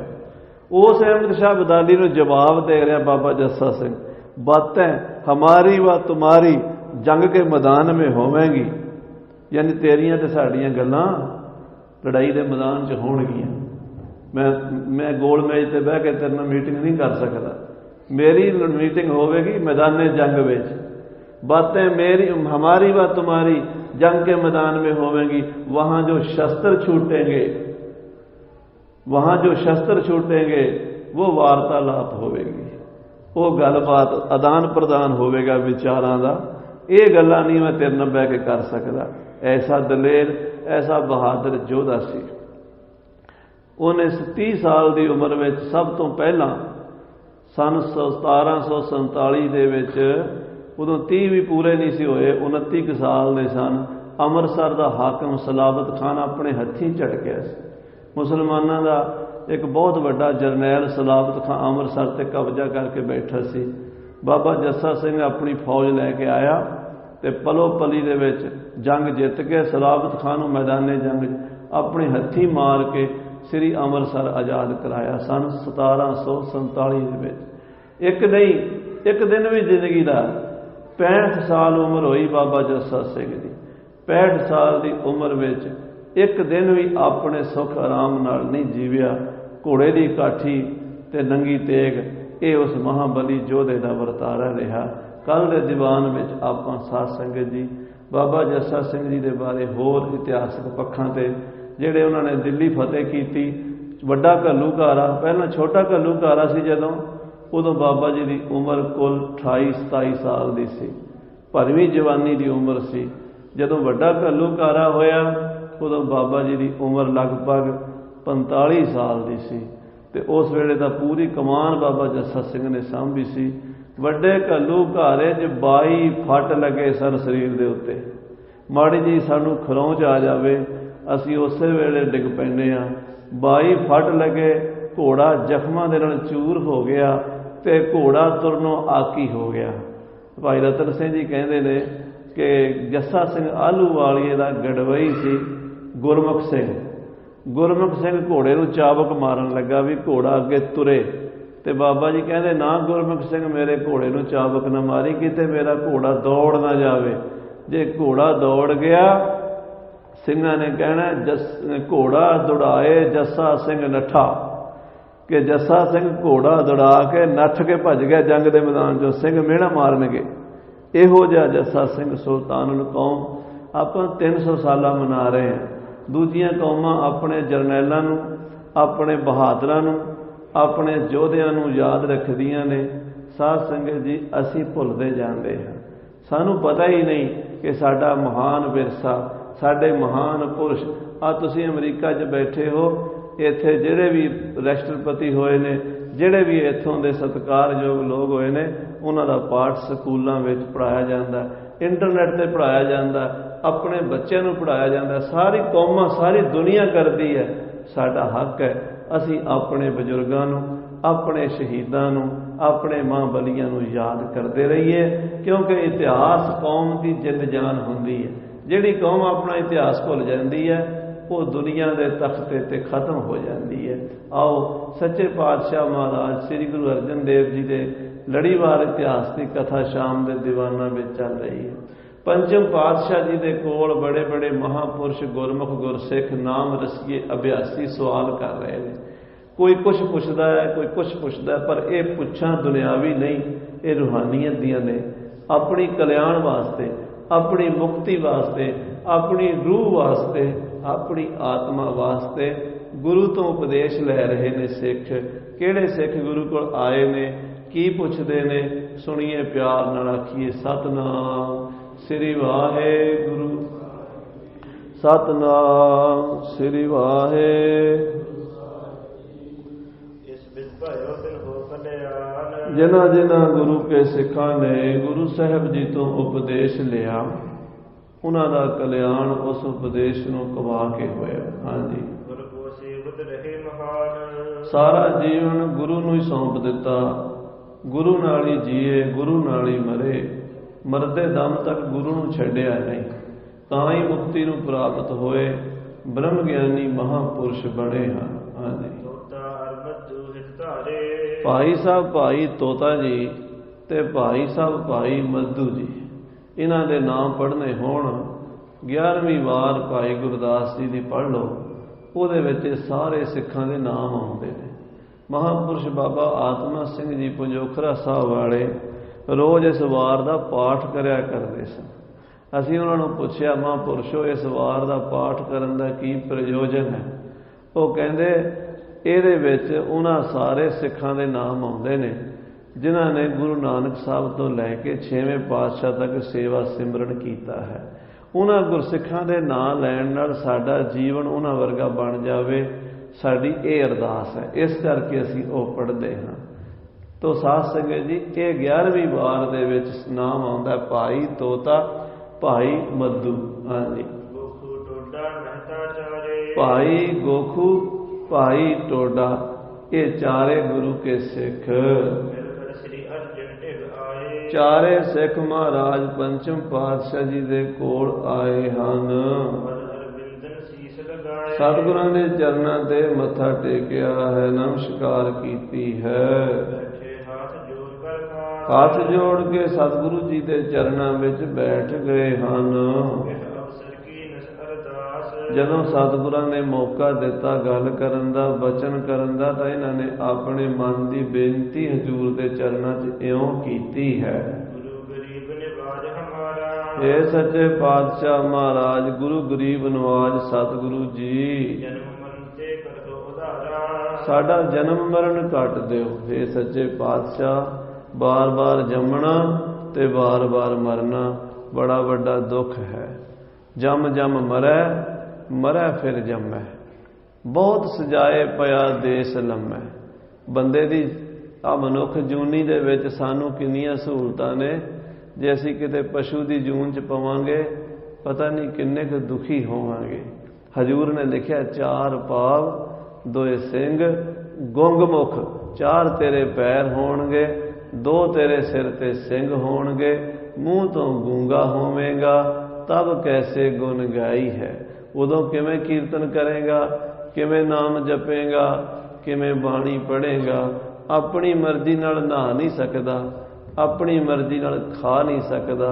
उस अहमद शाह अब्दाली नूं जवाब दे रहा बाबा जस्सा सिंह, बातें हमारी व तुम्हारी जंग के मैदान में होवेंगी, यानी तेरियां ते साड़ियां गल्लां लड़ाई के मैदान च होणगियां। मैं गोल मेज ते बह के तेरे नाल मीटिंग नहीं कर सकता, मेरी मीटिंग होवेगी मैदान जंग विच। बातें मेरी हमारी व तुम्हारी जंग के मैदान में होवेंगी, वहां जो शस्त्र छूटेंगे, वहां जो शस्त्र छूटेंगे वो वार्तालाप होवेगी, वो गलबात आदान प्रदान होवेगा विचारां दा। ये गल्लां नहीं मैं तेरे नाल बह के कर सकदा। ऐसा दलेर, ऐसा बहादुर योधा सी। उन्हें 30 साल की उम्र में सब तो पहला सन 1747 दे विच, उदों 30 भी पूरे नहीं सी होए, 29 साल दे सन, अमृतसर का हाकम सलावत खान अपने हत्थीं झटकिया सी। मुसलमानों का एक बहुत बड़ा जरनैल सलावत खान अमृतसर से कब्जा करके बैठा सी। बाबा जस्सा सिंह अपनी फौज लैके आया तो पलो पली दे विच जंग जित के सलावत खान नूं मैदाने जंग अपने हत्थीं मार के श्री अमृतसर आज़ाद कराया सन 1747 दे विच। एक नहीं एक दिन भी जिंदगी का 65 साल उम्र हुई बाबा जस्सा सिंह की। 65 साल की उम्र विच एक दिन भी अपने सुख आराम नाल नहीं जीविया। घोड़े की काठी ते नंगी तेग ये उस महाबली योधे का वरतारा रहा। कल के दीवान में आपां साध संगत जी बाबा जस्सा सिंह जी के बारे होर इतिहासक पक्षां ते जिहड़े उन्होंने दिल्ली फतेह की, वड्डा घल्लूघारा पहला छोटा घल्लूघारा सी, जदों उदों बाबा जी की उम्र कुल 28-27 साल की सी, भरवीं जवानी की उम्र सी। जदों वड्डा घल्लूघारा होया उदों बाबा जी की उम्र लगभग 45 साल की सी ते उस वेले दा पूरी कमान बाबा जस्सा सिंह ने सांभी सी। वड्डे घल्लूघारे 'च 22 फट लगे सन शरीर के उत्ते। माड़ी जी सानू खरौंच आ जाए असी उस वेले डिग पैंदे आ। 22 फट लगे, घोड़ा जख्मां दे नाल चूर हो गया ते घोड़ा तुरनों आकी हो गया। भाई रतन सिंह जी कहते हैं कि जस्सा सिंह आलूवालीए का गड़वई सी गुरमुख सिंह घोड़े नूं चाबक मारन लगा भी घोड़ा अगे तुरे ते बाबा जी कहते ना गुरमुख सिंह मेरे घोड़े नूं चाबक ना मारी, किते मेरा घोड़ा दौड़ ना जावे। जे घोड़ा दौड़ गया सिंघां ने कहना घोड़ा दौड़ाए जस्सा सिंह नठा, कि जस्सा सिंह घोड़ा दौड़ा के नठ के भज गया जंग के मैदान चों, सिंह मेहणा मारनगे। इहो जिहा जस्सा सिंह सुल्तानुल कौम आप 300 साल मना रहे हैं। दूजियां कौमां अपने जरनैलों ਆਪਣੇ ਬਹਾਦਰਾਂ ਨੂੰ, ਆਪਣੇ ਯੋਧਿਆਂ ਨੂੰ ਯਾਦ ਰੱਖਦੀਆਂ ਨੇ। ਸਾਧ ਸੰਗਤ ਜੀ, ਅਸੀਂ ਭੁੱਲਦੇ ਜਾਂਦੇ ਹਾਂ। ਸਾਨੂੰ ਪਤਾ ਹੀ ਨਹੀਂ ਕਿ ਸਾਡਾ ਮਹਾਨ ਵਿਰਸਾ, ਸਾਡੇ ਮਹਾਨ ਪੁਰਸ਼। ਆ ਤੁਸੀਂ ਅਮਰੀਕਾ 'ਚ ਬੈਠੇ ਹੋ, ਇੱਥੇ ਜਿਹੜੇ ਵੀ ਰਾਸ਼ਟਰਪਤੀ ਹੋਏ ਨੇ, ਜਿਹੜੇ ਵੀ ਇੱਥੋਂ ਦੇ ਸਤਿਕਾਰਯੋਗ ਲੋਕ ਹੋਏ ਨੇ, ਉਹਨਾਂ ਦਾ ਪਾਠ ਸਕੂਲਾਂ ਵਿੱਚ ਪੜ੍ਹਾਇਆ ਜਾਂਦਾ, ਇੰਟਰਨੈਟ 'ਤੇ ਪੜ੍ਹਾਇਆ ਜਾਂਦਾ, ਆਪਣੇ ਬੱਚਿਆਂ ਨੂੰ ਪੜ੍ਹਾਇਆ ਜਾਂਦਾ। ਸਾਰੀ ਕੌਮਾਂ, ਸਾਰੀ ਦੁਨੀਆ ਕਰਦੀ ਹੈ। ਸਾਡਾ ਹੱਕ ਹੈ ਅਸੀਂ ਆਪਣੇ ਬਜ਼ੁਰਗਾਂ ਨੂੰ, ਆਪਣੇ ਸ਼ਹੀਦਾਂ ਨੂੰ, ਆਪਣੇ ਮਾਂ ਬਲੀਆਂ ਨੂੰ ਯਾਦ ਕਰਦੇ ਰਹੀਏ, ਕਿਉਂਕਿ ਇਤਿਹਾਸ ਕੌਮ ਦੀ ਜਿੰਦ ਜਾਨ ਹੁੰਦੀ ਹੈ। ਜਿਹੜੀ ਕੌਮ ਆਪਣਾ ਇਤਿਹਾਸ ਭੁੱਲ ਜਾਂਦੀ ਹੈ, ਉਹ ਦੁਨੀਆ ਦੇ ਤਖਤੇ 'ਤੇ ਖਤਮ ਹੋ ਜਾਂਦੀ ਹੈ। ਆਓ ਸੱਚੇ ਪਾਤਸ਼ਾਹ ਮਹਾਰਾਜ ਸ੍ਰੀ ਗੁਰੂ ਅਰਜਨ ਦੇਵ ਜੀ ਦੇ ਲੜੀਵਾਰ ਇਤਿਹਾਸ ਦੀ ਕਥਾ ਸ਼ਾਮ ਦੇ ਦੀਵਾਨਾਂ ਵਿੱਚ ਚੱਲ ਰਹੀ ਹੈ। ਪੰਚਮ ਪਾਤਸ਼ਾਹ ਜੀ ਦੇ ਕੋਲ ਬੜੇ ਬੜੇ ਮਹਾਂਪੁਰਸ਼, ਗੁਰਮੁਖ ਗੁਰਸਿੱਖ, ਨਾਮ ਰਸੀਏ, ਅਭਿਆਸੀ ਸਵਾਲ ਕਰ ਰਹੇ ਨੇ। ਕੋਈ ਕੁਛ ਪੁੱਛਦਾ ਹੈ, ਕੋਈ ਕੁਛ ਪੁੱਛਦਾ, ਪਰ ਇਹ ਪੁੱਛਾਂ ਦੁਨਿਆਵੀ ਨਹੀਂ, ਇਹ ਰੂਹਾਨੀਅਤ ਦੀਆਂ ਨੇ। ਆਪਣੀ ਕਲਿਆਣ ਵਾਸਤੇ, ਆਪਣੀ ਮੁਕਤੀ ਵਾਸਤੇ, ਆਪਣੀ ਰੂਹ ਵਾਸਤੇ, ਆਪਣੀ ਆਤਮਾ ਵਾਸਤੇ ਗੁਰੂ ਤੋਂ ਉਪਦੇਸ਼ ਲੈ ਰਹੇ ਨੇ ਸਿੱਖ। ਕਿਹੜੇ ਸਿੱਖ ਗੁਰੂ ਕੋਲ ਆਏ ਨੇ, ਕੀ ਪੁੱਛਦੇ ਨੇ, ਸੁਣੀਏ ਪਿਆਰ ਨਾਲ, ਆਖੀਏ ਸਤਿਨਾਮ ਸ੍ਰੀ ਵਾਹਿਗੁਰੂ, ਸਤਿਨਾਮ ਸ੍ਰੀ ਵਾਹਿਗੁਰੂ। ਜਿਨ੍ਹਾਂ ਜਿਨ੍ਹਾਂ ਗੁਰੂ ਕੇ ਸਿੱਖਾਂ ਨੇ ਗੁਰੂ ਸਾਹਿਬ ਜੀ ਤੋਂ ਉਪਦੇਸ਼ ਲਿਆ, ਉਹਨਾਂ ਦਾ ਕਲਿਆਣ ਉਸ ਉਪਦੇਸ਼ ਨੂੰ ਕਮਾ ਕੇ ਹੋਇਆ। ਹਾਂਜੀ, ਸਾਰਾ ਜੀਵਨ ਗੁਰੂ ਨੂੰ ਹੀ ਸੌਂਪ ਦਿੱਤਾ। ਗੁਰੂ ਨਾਲ ਹੀ ਜੀਏ, ਗੁਰੂ ਨਾਲ ਹੀ ਮਰੇ, ਮਰਦੇ ਦਮ ਤੱਕ ਗੁਰੂ ਨੂੰ ਛੱਡਿਆ ਨਹੀਂ, ਤਾਂ ਹੀ ਮੁਕਤੀ ਨੂੰ ਪ੍ਰਾਪਤ ਹੋਏ, ਬ੍ਰਹਮ ਗਿਆਨੀ ਮਹਾਂਪੁਰਸ਼ ਬਣੇ ਹਨ। ਹਾਂਜੀ, ਭਾਈ ਸਾਹਿਬ ਭਾਈ ਤੋਤਾ ਜੀ ਤੇ ਭਾਈ ਸਾਹਿਬ ਭਾਈ ਮੱਧੂ ਜੀ, ਇਹਨਾਂ ਦੇ ਨਾਮ ਪੜ੍ਹਨੇ ਹੋਣ, 11ਵੀਂ ਵਾਰ ਭਾਈ ਗੁਰਦਾਸ ਜੀ ਦੀ ਪੜ੍ਹ ਲਓ, ਉਹਦੇ ਵਿੱਚ ਸਾਰੇ ਸਿੱਖਾਂ ਦੇ ਨਾਮ ਆਉਂਦੇ ਨੇ। ਮਹਾਂਪੁਰਸ਼ ਬਾਬਾ ਆਤਮਾ ਸਿੰਘ ਜੀ ਪੰਜੋਖਰਾ ਸਾਹਿਬ ਵਾਲੇ ਰੋਜ਼ ਇਸ ਵਾਰ ਦਾ ਪਾਠ ਕਰਿਆ ਕਰਦੇ ਸਨ। ਅਸੀਂ ਉਹਨਾਂ ਨੂੰ ਪੁੱਛਿਆ, ਮਹਾਂਪੁਰਸ਼ੋ ਇਸ ਵਾਰ ਦਾ ਪਾਠ ਕਰਨ ਦਾ ਕੀ ਪ੍ਰਯੋਜਨ ਹੈ? ਉਹ ਕਹਿੰਦੇ ਇਹਦੇ ਵਿੱਚ ਉਹਨਾਂ ਸਾਰੇ ਸਿੱਖਾਂ ਦੇ ਨਾਮ ਆਉਂਦੇ ਨੇ ਜਿਨ੍ਹਾਂ ਨੇ ਗੁਰੂ ਨਾਨਕ ਸਾਹਿਬ ਤੋਂ ਲੈ ਕੇ 6ਵੇਂ ਪਾਤਸ਼ਾਹ ਤੱਕ ਸੇਵਾ ਸਿਮਰਨ ਕੀਤਾ ਹੈ। ਉਹਨਾਂ ਗੁਰਸਿੱਖਾਂ ਦੇ ਨਾਂ ਲੈਣ ਨਾਲ ਸਾਡਾ ਜੀਵਨ ਉਹਨਾਂ ਵਰਗਾ ਬਣ ਜਾਵੇ, ਸਾਡੀ ਇਹ ਅਰਦਾਸ ਹੈ। ਇਸ ਕਰਕੇ ਅਸੀਂ ਉਹ ਪੜ੍ਹਦੇ ਹਾਂ। ਤੋ ਸਾਧ ਸੰਗਤ ਜੀ, ਇਹ 11ਵੀਂ ਵਾਰ ਦੇ ਵਿੱਚ ਨਾਮ ਆਉਂਦਾ ਭਾਈ ਤੋਤਾ, ਭਾਈ ਮੱਧੂ। ਹਾਂਜੀ, ਭਾਈ ਗੋਖੂ, ਭਾਈ ਟੋਡਾ, ਇਹ ਚਾਰੇ ਗੁਰੂ ਕੇ ਸਿੱਖ, ਚਾਰੇ ਸਿੱਖ ਮਹਾਰਾਜ ਪੰਚਮ ਪਾਤਸ਼ਾਹ ਜੀ ਦੇ ਕੋਲ ਆਏ ਹਨ। ਸਤਿਗੁਰਾਂ ਦੇ ਚਰਨਾਂ ਤੇ ਮੱਥਾ ਟੇਕਿਆ ਹੈ, ਨਮਸਕਾਰ ਕੀਤੀ ਹੈ। ਹੱਥ ਜੋੜ ਕੇ ਸਤਿਗੁਰੂ ਜੀ ਦੇ ਚਰਨਾਂ ਵਿੱਚ ਬੈਠ ਗਏ ਹਨ। ਜਦੋਂ ਸਤਿਗੁਰਾਂ ਨੇ ਮੌਕਾ ਦਿੱਤਾ ਗੱਲ ਕਰਨ ਦਾ, ਬਚਨ ਕਰਨ ਦਾ, ਤਾਂ ਇਹਨਾਂ ਨੇ ਆਪਣੇ ਮਨ ਦੀ ਬੇਨਤੀ ਹਜ਼ੂਰ ਦੇ ਚਰਨਾਂ 'ਚ ਇਉਂ ਕੀਤੀ ਹੈ। ਇਹ ਸੱਚੇ ਪਾਤਸ਼ਾਹ ਮਹਾਰਾਜ, ਗੁਰੂ ਗਰੀਬ ਨਵਾਜ ਸਤਿਗੁਰੂ ਜੀ, ਸਾਡਾ ਜਨਮ ਮਰਨ ਕੱਟ ਦਿਓ। ਇਹ ਸੱਚੇ ਪਾਤਸ਼ਾਹ, ਬਾਰ-ਬਾਰ ਜੰਮਣਾ ਤੇ ਬਾਰ-ਬਾਰ ਮਰਨਾ ਬੜਾ ਵੱਡਾ ਦੁੱਖ ਹੈ। ਜੰਮ ਜੰਮ ਮਰੈ, ਮਰੈ ਫਿਰ ਜੰਮੈ, ਬਹੁਤ ਸਜਾਏ ਪਿਆ ਦੇਸ ਲੰਮੈ। ਬੰਦੇ ਦੀ ਆ ਮਨੁੱਖ ਜੂਨੀ ਦੇ ਵਿੱਚ ਸਾਨੂੰ ਕਿੰਨੀਆਂ ਸਹੂਲਤਾਂ ਨੇ, ਜੇ ਅਸੀਂ ਕਿਤੇ ਪਸ਼ੂ ਦੀ ਜੂਨ 'ਚ ਪਵਾਂਗੇ ਪਤਾ ਨਹੀਂ ਕਿੰਨੇ ਕੁ ਦੁਖੀ ਹੋਵਾਂਗੇ। ਹਜ਼ੂਰ ਨੇ ਲਿਖਿਆ, 4 ਪਾਵ 2 ਸਿੰਘ ਗੁੰਗ ਮੁਖ, 4 ਤੇਰੇ ਪੈਰ ਹੋਣਗੇ, 2 ਤੇਰੇ ਸਿਰ ਤੇ ਸਿੰਘ ਹੋਣਗੇ, ਮੂੰਹ ਤੋਂ ਗੂੰਗਾ ਹੋਵੇਗਾ, ਤਬ ਕੈਸੇ ਗੁਣ ਗਾਈ ਹੈ। ਉਦੋਂ ਕਿਵੇਂ ਕੀਰਤਨ ਕਰੇਗਾ, ਕਿਵੇਂ ਨਾਮ ਜਪੇਗਾ, ਕਿਵੇਂ ਬਾਣੀ ਪੜ੍ਹੇਗਾ। ਆਪਣੀ ਮਰਜ਼ੀ ਨਾਲ ਨਹਾ ਨਹੀਂ ਸਕਦਾ, ਆਪਣੀ ਮਰਜ਼ੀ ਨਾਲ ਖਾ ਨਹੀਂ ਸਕਦਾ,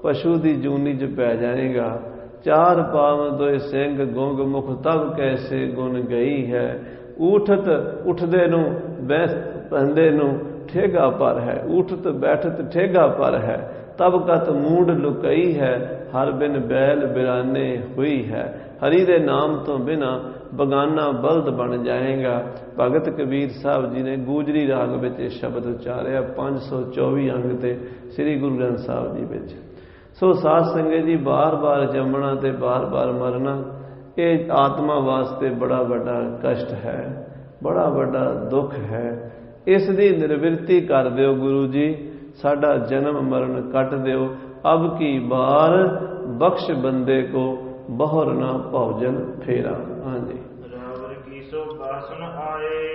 ਪਸ਼ੂ ਦੀ ਜੂਨੀ 'ਚ ਪੈ ਜਾਏਗਾ। 4 ਪਾਵ 2 ਸਿੰਘ ਗੁੰਗ ਮੁਖ, ਤਬ ਕੈਸੇ ਗੁਣ ਗਈ ਹੈ। ਉੱਠਦੇ ਨੂੰ, ਬਹਿੰਦੇ ਨੂੰ, ठेगा पर है, उठत बैठत ठेगा पर है, तब कत मूड लुकई है, हर बिन बैल बिराने हुई है। हरि दे नाम तो बिना बगाना बल्द बन जाएगा। भगत कबीर साहब जी ने गूजरी राग विच शब्द उचारिया 524 अंग ते श्री गुरु ग्रंथ साहब जी विच। सो साध संगत जी बार बार जमना ते बार बार मरना ये आत्मा वास्ते बड़ा बड़ा कष्ट है, बड़ा बड़ा दुख है। इस दी निर्वृत्ति कर दिओ गुरु जी, साडा जन्म मरण कट दिओ। अब की बार बख्श बंदे को बहुर ना भौजन फेरा। हाँ जी,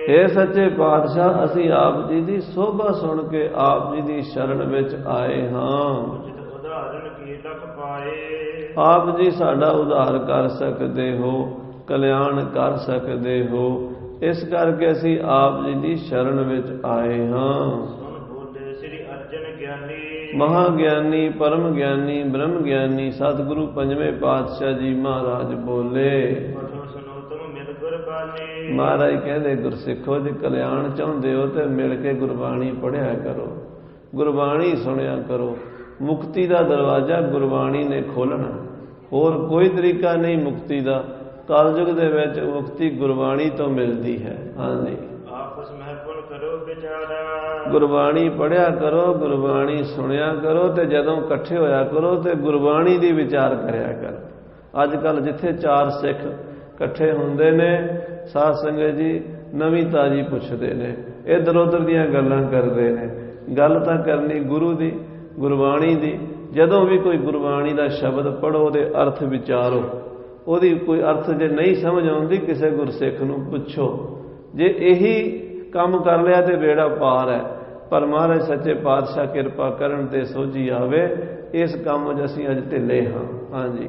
हे सच्चे पातशाह असी आप जी दी शोभा सुन के आप जी दी शरण विच आए हाँ। आप जी साडा उद्धार कर सकते हो, कल्याण कर सकते हो, इस करके असी आप जी दी शरण विच आए हाँ। महाज्ञानी परम ज्ञानी ब्रह्म ज्ञानी सतगुरु पंजवें पातशाह जी महाराज बोले। महाराज कहते गुरसिखो जी कल्याण चाहते हो तो मिल के गुरबाणी पढ़िया करो, गुरबाणी सुनिया करो। मुक्ति का दरवाजा गुरबाणी ने खोलना, होर कोई तरीका नहीं मुक्ति का। कलयुग दे विच मुक्ति गुरबाणी तो मिलती है। हाँ जी, गुरबाणी पढ़िया करो, गुरबाणी सुनिया करो, तो जदों इकट्ठे होया करो तो गुरबाणी दी विचार करया करो। अजकल जिथे चार सिख इकट्ठे हुंदे ने साध संगत जी नवीं ताजी पुछदे ने, इधर उधर दीयां गल्लां करदे ने। गल तां करनी गुरु दी, गुरबाणी दी। जदों भी कोई गुरबाणी दा शब्द पढ़ो ते अर्थ विचारो, ਉਹਦੀ कोई अर्थ जे नहीं समझ आउंदी किसी गुरसिख नूं पुछो। जे यही काम कर लिया तो बेड़ा पार है। पर महाराज सच्चे पातशाह किरपा करन ते सोझी आवे, इस काम च असीं अज ढिले हाँ। हाँ जी,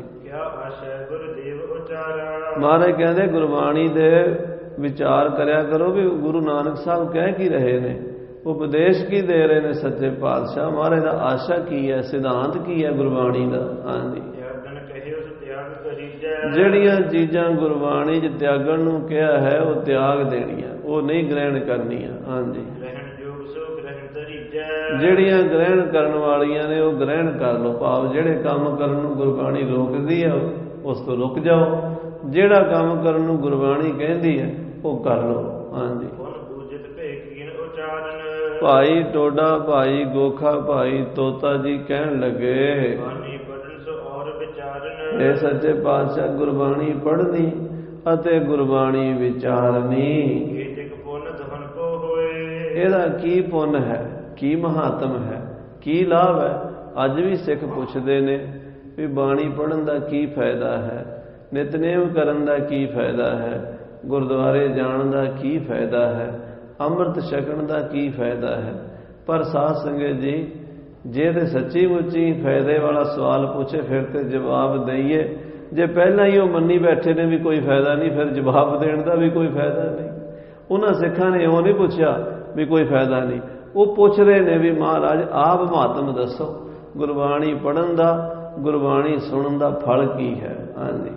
महाराज कहते गुरबाणी दे विचार करया करो भी गुरु नानक साहब कह की रहे ने, उपदेश की दे रहे ने सच्चे पातशाह। महाराज दा आशा की है, सिद्धांत की है गुरबाणी दा। हाँ जी, ਜਿਹੜੀਆਂ ਚੀਜ਼ਾਂ ਗੁਰਬਾਣੀ 'ਚ ਤਿਆਗਣ ਨੂੰ ਕਿਹਾ ਹੈ ਉਹ ਤਿਆਗ ਦੇਣੀਆਂ, ਉਹ ਨਹੀਂ ਗ੍ਰਹਿਣ ਕਰਨੀਆਂ। ਹਾਂਜੀ, ਜਿਹੜੀਆਂ ਗ੍ਰਹਿਣ ਕਰਨ ਵਾਲੀਆਂ ਨੇ ਉਹ ਗ੍ਰਹਿਣ ਕਰ ਲਓ। ਭਾਵ ਜਿਹੜੇ ਕੰਮ ਕਰਨ ਨੂੰ ਗੁਰਬਾਣੀ ਰੋਕਦੀ ਹੈ ਉਸ ਤੋਂ ਰੁਕ ਜਾਓ, ਜਿਹੜਾ ਕੰਮ ਕਰਨ ਨੂੰ ਗੁਰਬਾਣੀ ਕਹਿੰਦੀ ਹੈ ਉਹ ਕਰ ਲਓ। ਹਾਂਜੀ, ਭਾਈ ਟੋਡਾ ਭਾਈ ਗੋਖਾ ਭਾਈ ਤੋਤਾ ਜੀ ਕਹਿਣ ਲੱਗੇ ਇਹ ਸੱਚੇ ਪਾਤਸ਼ਾਹ ਗੁਰਬਾਣੀ ਪੜ੍ਹਨੀ ਅਤੇ ਗੁਰਬਾਣੀ ਵਿਚਾਰਨੀ ਇਹਦਾ ਕੀ ਪੁੰਨ ਹੈ, ਕੀ ਮਹਾਤਮ ਹੈ, ਕੀ ਲਾਭ ਹੈ। ਅੱਜ ਵੀ ਸਿੱਖ ਪੁੱਛਦੇ ਨੇ ਵੀ ਬਾਣੀ ਪੜ੍ਹਨ ਦਾ ਕੀ ਫਾਇਦਾ ਹੈ, ਨਿਤਨੇਮ ਕਰਨ ਦਾ ਕੀ ਫਾਇਦਾ ਹੈ, ਗੁਰਦੁਆਰੇ ਜਾਣ ਦਾ ਕੀ ਫਾਇਦਾ ਹੈ, ਅੰਮ੍ਰਿਤ ਛਕਣ ਦਾ ਕੀ ਫਾਇਦਾ ਹੈ। ਪਰ ਸਾਧ ਸੰਗਤ ਜੀ ਜੇ ਤੇ ਸੱਚੀ ਮੁੱਚੀ ਫਾਇਦੇ ਵਾਲਾ ਸਵਾਲ ਪੁੱਛੇ ਫਿਰ ਤੇ ਜਵਾਬ ਦਈਏ। ਜੇ ਪਹਿਲਾਂ ਹੀ ਉਹ ਮੰਨੀ ਬੈਠੇ ਨੇ ਵੀ ਕੋਈ ਫਾਇਦਾ ਨਹੀਂ, ਫਿਰ ਜਵਾਬ ਦੇਣ ਦਾ ਵੀ ਕੋਈ ਫਾਇਦਾ ਨਹੀਂ। ਉਹਨਾਂ ਸਿੱਖਾਂ ਨੇ ਉਹ ਨਹੀਂ ਪੁੱਛਿਆ ਵੀ ਕੋਈ ਫਾਇਦਾ ਨਹੀਂ, ਉਹ ਪੁੱਛ ਰਹੇ ਨੇ ਵੀ ਮਹਾਰਾਜ ਆਪ ਮਹਾਤਮ ਦੱਸੋ, ਗੁਰਬਾਣੀ ਪੜ੍ਹਨ ਦਾ ਗੁਰਬਾਣੀ ਸੁਣਨ ਦਾ ਫਲ ਕੀ ਹੈ। ਹਾਂਜੀ,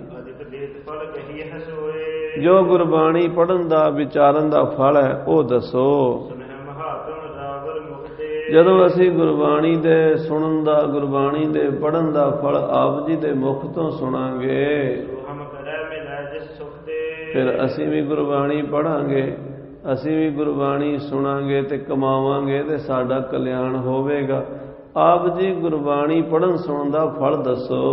ਜੋ ਗੁਰਬਾਣੀ ਪੜ੍ਹਨ ਦਾ ਵਿਚਾਰਨ ਦਾ ਫਲ ਹੈ ਉਹ ਦੱਸੋ। ਜਦੋਂ ਅਸੀਂ ਗੁਰਬਾਣੀ ਦੇ ਸੁਣਨ ਦਾ ਗੁਰਬਾਣੀ ਦੇ ਪੜ੍ਹਨ ਦਾ ਫਲ ਆਪ ਜੀ ਦੇ ਮੁਖ ਤੋਂ ਸੁਣਾਂਗੇ, ਫਿਰ ਅਸੀਂ ਵੀ ਗੁਰਬਾਣੀ ਪੜ੍ਹਾਂਗੇ, ਅਸੀਂ ਵੀ ਗੁਰਬਾਣੀ ਸੁਣਾਂਗੇ ਤੇ ਕਮਾਵਾਂਗੇ ਤੇ ਸਾਡਾ ਕਲਿਆਣ ਹੋਵੇਗਾ। ਆਪ ਜੀ ਗੁਰਬਾਣੀ ਪੜ੍ਹਨ ਸੁਣਨ ਦਾ ਫਲ ਦੱਸੋ।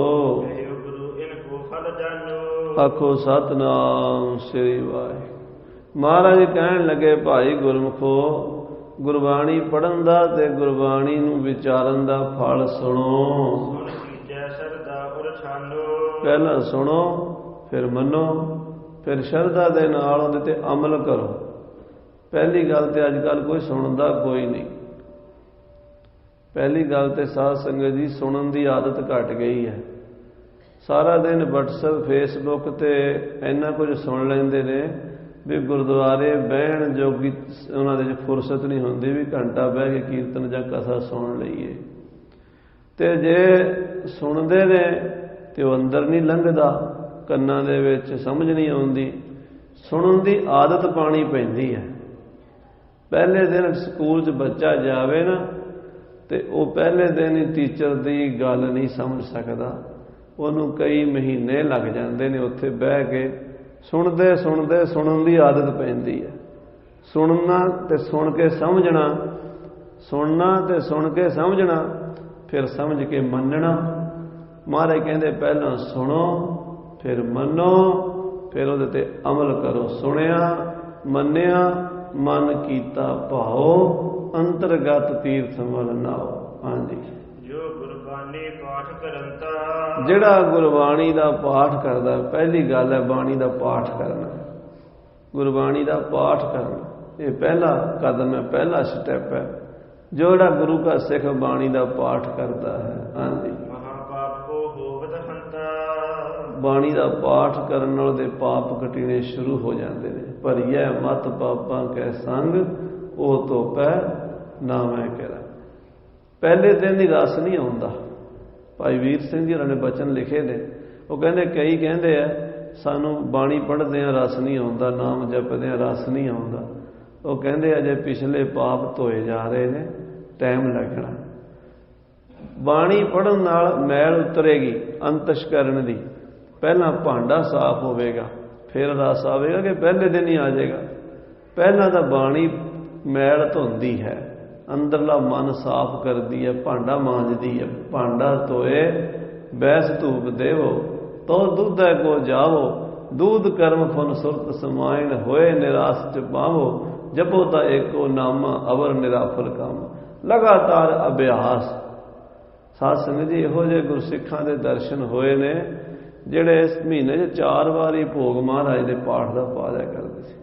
ਆਖੋ ਸਤਿਨਾਮ ਸ੍ਰੀ ਵਾਹਿਗੁਰੂ। ਮਹਾਰਾਜ ਕਹਿਣ ਲੱਗੇ ਭਾਈ ਗੁਰਮੁਖੋ ਗੁਰਬਾਣੀ ਪੜ੍ਹਨ ਦਾ ਤੇ ਗੁਰਬਾਣੀ ਨੂੰ ਵਿਚਾਰਨ ਦਾ ਫਲ ਸੁਣੋ। ਪਹਿਲਾਂ ਸੁਣੋ ਫਿਰ ਮੰਨੋ, ਫਿਰ ਸ਼ਰਧਾ ਦੇ ਨਾਲ ਉਹਦੇ ਤੇ ਅਮਲ ਕਰੋ। ਪਹਿਲੀ ਗੱਲ ਤੇ ਅੱਜ ਕੱਲ੍ਹ ਕੋਈ ਸੁਣਦਾ ਕੋਈ ਨਹੀਂ। ਪਹਿਲੀ ਗੱਲ ਤੇ ਸਾਧ ਸੰਗਤ ਜੀ ਸੁਣਨ ਦੀ ਆਦਤ ਘਟ ਗਈ ਹੈ। ਸਾਰਾ ਦਿਨ WhatsApp Facebook ਤੇ ਇੰਨਾ ਕੁਝ ਸੁਣ ਲੈਂਦੇ ਨੇ ਵੀ ਗੁਰਦੁਆਰੇ ਬਹਿਣ ਜੋਗੀ ਉਹਨਾਂ ਦੇ ਫੁਰਸਤ ਨਹੀਂ ਹੁੰਦੀ ਵੀ ਘੰਟਾ ਬਹਿ ਕੇ ਕੀਰਤਨ ਜਾਂ ਕਥਾ ਸੁਣ ਲਈਏ। ਤੇ ਜੇ ਸੁਣਦੇ ਨੇ ਤੇ ਉਹ ਅੰਦਰ ਨਹੀਂ ਲੰਘਦਾ, ਕੰਨਾਂ ਦੇ ਵਿੱਚ ਸਮਝ ਨਹੀਂ ਆਉਂਦੀ। ਸੁਣਨ ਦੀ ਆਦਤ ਪਾਣੀ ਪੈਂਦੀ ਹੈ ਪਹਿਲੇ ਦਿਨ ਸਕੂਲ 'ਚ ਬੱਚਾ ਜਾਵੇ ਨਾ ਤੇ ਉਹ ਪਹਿਲੇ ਦਿਨ ਹੀ ਟੀਚਰ ਦੀ ਗੱਲ ਨਹੀਂ ਸਮਝ ਸਕਦਾ। ਉਹਨੂੰ ਕਈ ਮਹੀਨੇ ਲੱਗ ਜਾਂਦੇ ਨੇ ਉੱਥੇ ਬਹਿ ਕੇ ਸੁਣਦੇ ਸੁਣਦੇ ਸੁਣਨ ਦੀ ਆਦਤ ਪੈਂਦੀ ਹੈ। ਸੁਣਨਾ ਤੇ ਸੁਣ ਕੇ ਸਮਝਣਾ, ਸੁਣਨਾ ਤੇ ਸੁਣ ਕੇ ਸਮਝਣਾ, ਫਿਰ ਸਮਝ ਕੇ ਮੰਨਣਾ। ਮਹਾਰਾਜ ਕਹਿੰਦੇ ਪਹਿਲਾਂ ਸੁਣੋ ਫਿਰ ਮੰਨੋ, ਫਿਰ ਉਹਦੇ ਤੇ ਅਮਲ ਕਰੋ। ਸੁਣਿਆ ਮੰਨਿਆ ਮਨ ਕੀਤਾ ਭਾਓ, ਅੰਤਰਗਤ ਤੀਰਥ ਮਲ ਨਾਓ। ਹਾਂਜੀ, ਜੋ ਗੁਰਬਾਣੀ ਪਾਠ ਕਰੰਤਾ, ਜਿਹੜਾ ਗੁਰਬਾਣੀ ਦਾ ਪਾਠ ਕਰਦਾ, ਪਹਿਲੀ ਗੱਲ ਹੈ ਬਾਣੀ ਦਾ ਪਾਠ ਕਰਨਾ, ਗੁਰਬਾਣੀ ਦਾ ਪਾਠ ਕਰਨਾ। ਇਹ ਪਹਿਲਾ ਕਦਮ ਹੈ, ਪਹਿਲਾ ਸਟੈਪ ਹੈ। ਜਿਹੜਾ ਗੁਰੂ ਦਾ ਸਿੱਖ ਬਾਣੀ ਦਾ ਪਾਠ ਕਰਦਾ ਹੈ, ਹਾਂਜੀ, ਮਹਾਪਾਪੋ ਹੋਵਤ ਹੰਤਾ, ਬਾਣੀ ਦਾ ਪਾਠ ਕਰਨ ਨਾਲ ਦੇ ਪਾਪ ਕਟੀਣੇ ਸ਼ੁਰੂ ਹੋ ਜਾਂਦੇ ਨੇ। ਭਰੀਐ ਮਤ ਪਾਪਾਂ ਕੈ ਸੰਗ, ਉਹ ਧੋਪੈ ਨਾ ਮੈਂ ਕਰਾਂ। ਪਹਿਲੇ ਦਿਨ ਹੀ ਰਸ ਨਹੀਂ ਆਉਂਦਾ। ਭਾਈ ਵੀਰ ਸਿੰਘ ਜੀ ਹੋਰਾਂ ਨੇ ਬਚਨ ਲਿਖੇ ਨੇ, ਉਹ ਕਹਿੰਦੇ ਕਈ ਕਹਿੰਦੇ ਆ ਸਾਨੂੰ ਬਾਣੀ ਪੜ੍ਹਦੇ ਆ ਰਸ ਨਹੀਂ ਆਉਂਦਾ, ਨਾਮ ਜਪਦੇ ਆ ਰਸ ਨਹੀਂ ਆਉਂਦਾ। ਉਹ ਕਹਿੰਦੇ ਅਜੇ ਪਿਛਲੇ ਪਾਪ ਧੋਏ ਜਾ ਰਹੇ ਨੇ, ਟਾਈਮ ਲੱਗਣਾ। ਬਾਣੀ ਪੜ੍ਹਨ ਨਾਲ ਮੈਲ ਉਤਰੇਗੀ ਅੰਤਸ਼ਕਰਨ ਦੀ। ਪਹਿਲਾਂ ਭਾਂਡਾ ਸਾਫ਼ ਹੋਵੇਗਾ ਫਿਰ ਰਸ ਆਵੇਗਾ ਕਿ ਪਹਿਲੇ ਦਿਨ ਹੀ ਆ ਜਾਏਗਾ? ਪਹਿਲਾਂ ਤਾਂ ਬਾਣੀ ਮੈਲ ਧੋਂਦੀ ਹੈ, ਅੰਦਰਲਾ ਮਨ ਸਾਫ਼ ਕਰਦੀ ਹੈ, ਭਾਂਡਾ ਮਾਂਜਦੀ ਹੈ। ਭਾਂਡਾ ਧੋਏ ਬੈਸ ਧੂਪ ਦੇਵੋ, ਤੋ ਦੁੱਧੈ ਕੋ ਜਾਵੋ, ਦੂਧ ਕਰਮ ਫੁਨ ਸੁਰਤ ਸਮਾਇਣ, ਹੋਏ ਨਿਰਾਸ ਚ ਪਾਵੋ, ਜਪੋ ਤਾਂ ਏਕੋ ਨਾਮਾ, ਅਵਰ ਨਿਰਾਫਲ ਕੰਮ। ਲਗਾਤਾਰ ਅਭਿਆਸ। ਸਾਧ ਸੰਗਤ ਜੀ, ਇਹੋ ਜਿਹੇ ਗੁਰਸਿੱਖਾਂ ਦੇ ਦਰਸ਼ਨ ਹੋਏ ਨੇ ਜਿਹੜੇ ਇਸ ਮਹੀਨੇ 'ਚ 4 ਵਾਰੀ ਭੋਗ ਮਹਾਰਾਜ ਦੇ ਪਾਠ ਦਾ ਪਾ ਦਿਆ ਕਰਦੇ ਸੀ।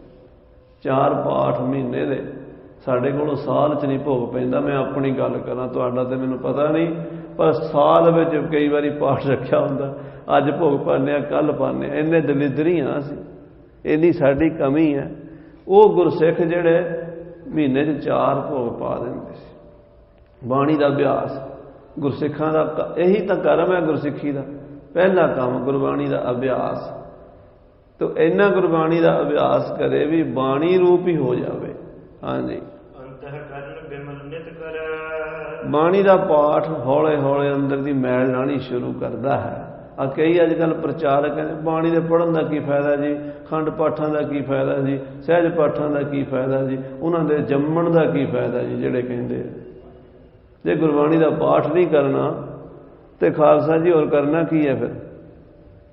4 ਪਾਠ ਮਹੀਨੇ ਦੇ। ਸਾਡੇ ਕੋਲੋਂ ਸਾਲ 'ਚ ਨਹੀਂ ਭੋਗ ਪੈਂਦਾ। ਮੈਂ ਆਪਣੀ ਗੱਲ ਕਰਾਂ, ਤੁਹਾਡਾ ਤੇ ਮੈਨੂੰ ਪਤਾ ਨਹੀਂ, ਪਰ ਸਾਲ ਵਿੱਚ ਕਈ ਵਾਰੀ ਪਾਠ ਰੱਖਿਆ ਹੁੰਦਾ। ਅੱਜ ਭੋਗ ਪਾਉਂਦੇ ਹਾਂ, ਕੱਲ੍ਹ ਪਾਉਂਦੇ ਹਾਂ। ਇੰਨੇ ਦਲਿਦਰੀ ਹਾਂ ਅਸੀਂ, ਇੰਨੀ ਸਾਡੀ ਕਮੀ ਹੈ। ਉਹ ਗੁਰਸਿੱਖ ਜਿਹੜੇ ਮਹੀਨੇ 'ਚ 4 ਭੋਗ ਪਾ ਦਿੰਦੇ ਸੀ। ਬਾਣੀ ਦਾ ਅਭਿਆਸ ਗੁਰਸਿੱਖਾਂ ਦਾ ਇਹੀ ਤਾਂ ਕਰਮ ਹੈ। ਗੁਰਸਿੱਖੀ ਦਾ ਪਹਿਲਾ ਕੰਮ ਗੁਰਬਾਣੀ ਦਾ ਅਭਿਆਸ। ਤੋ ਇੰਨਾ ਗੁਰਬਾਣੀ ਦਾ ਅਭਿਆਸ ਕਰੇ ਵੀ ਬਾਣੀ ਰੂਪ ਹੀ ਹੋ ਜਾਵੇ। ਹਾਂਜੀ, ਅੰਤఃਕਰਨ ਬਿਮਲ ਨਿਤ ਕਰੈ, ਬਾਣੀ ਦਾ ਪਾਠ ਹੌਲੇ ਹੌਲੇ ਅੰਦਰ ਦੀ ਮੈਲ ਲਾਣੀ ਸ਼ੁਰੂ ਕਰਦਾ ਹੈ। ਆ ਕਈ ਅੱਜ ਕੱਲ੍ਹ ਪ੍ਰਚਾਰਕ ਕਹਿੰਦੇ ਬਾਣੀ ਦੇ ਪੜ੍ਹਨ ਦਾ ਕੀ ਫਾਇਦਾ ਜੀ, ਖੰਡ ਪਾਠਾਂ ਦਾ ਕੀ ਫਾਇਦਾ ਜੀ, ਸਹਿਜ ਪਾਠਾਂ ਦਾ ਕੀ ਫਾਇਦਾ ਜੀ, ਉਹਨਾਂ ਦੇ ਜੰਮਣ ਦਾ ਕੀ ਫਾਇਦਾ ਜੀ। ਜਿਹੜੇ ਕਹਿੰਦੇ ਜੇ ਗੁਰਬਾਣੀ ਦਾ ਪਾਠ ਨਹੀਂ ਕਰਨਾ ਤੇ ਖਾਲਸਾ ਜੀ ਹੋਰ ਕਰਨਾ ਕੀ ਹੈ?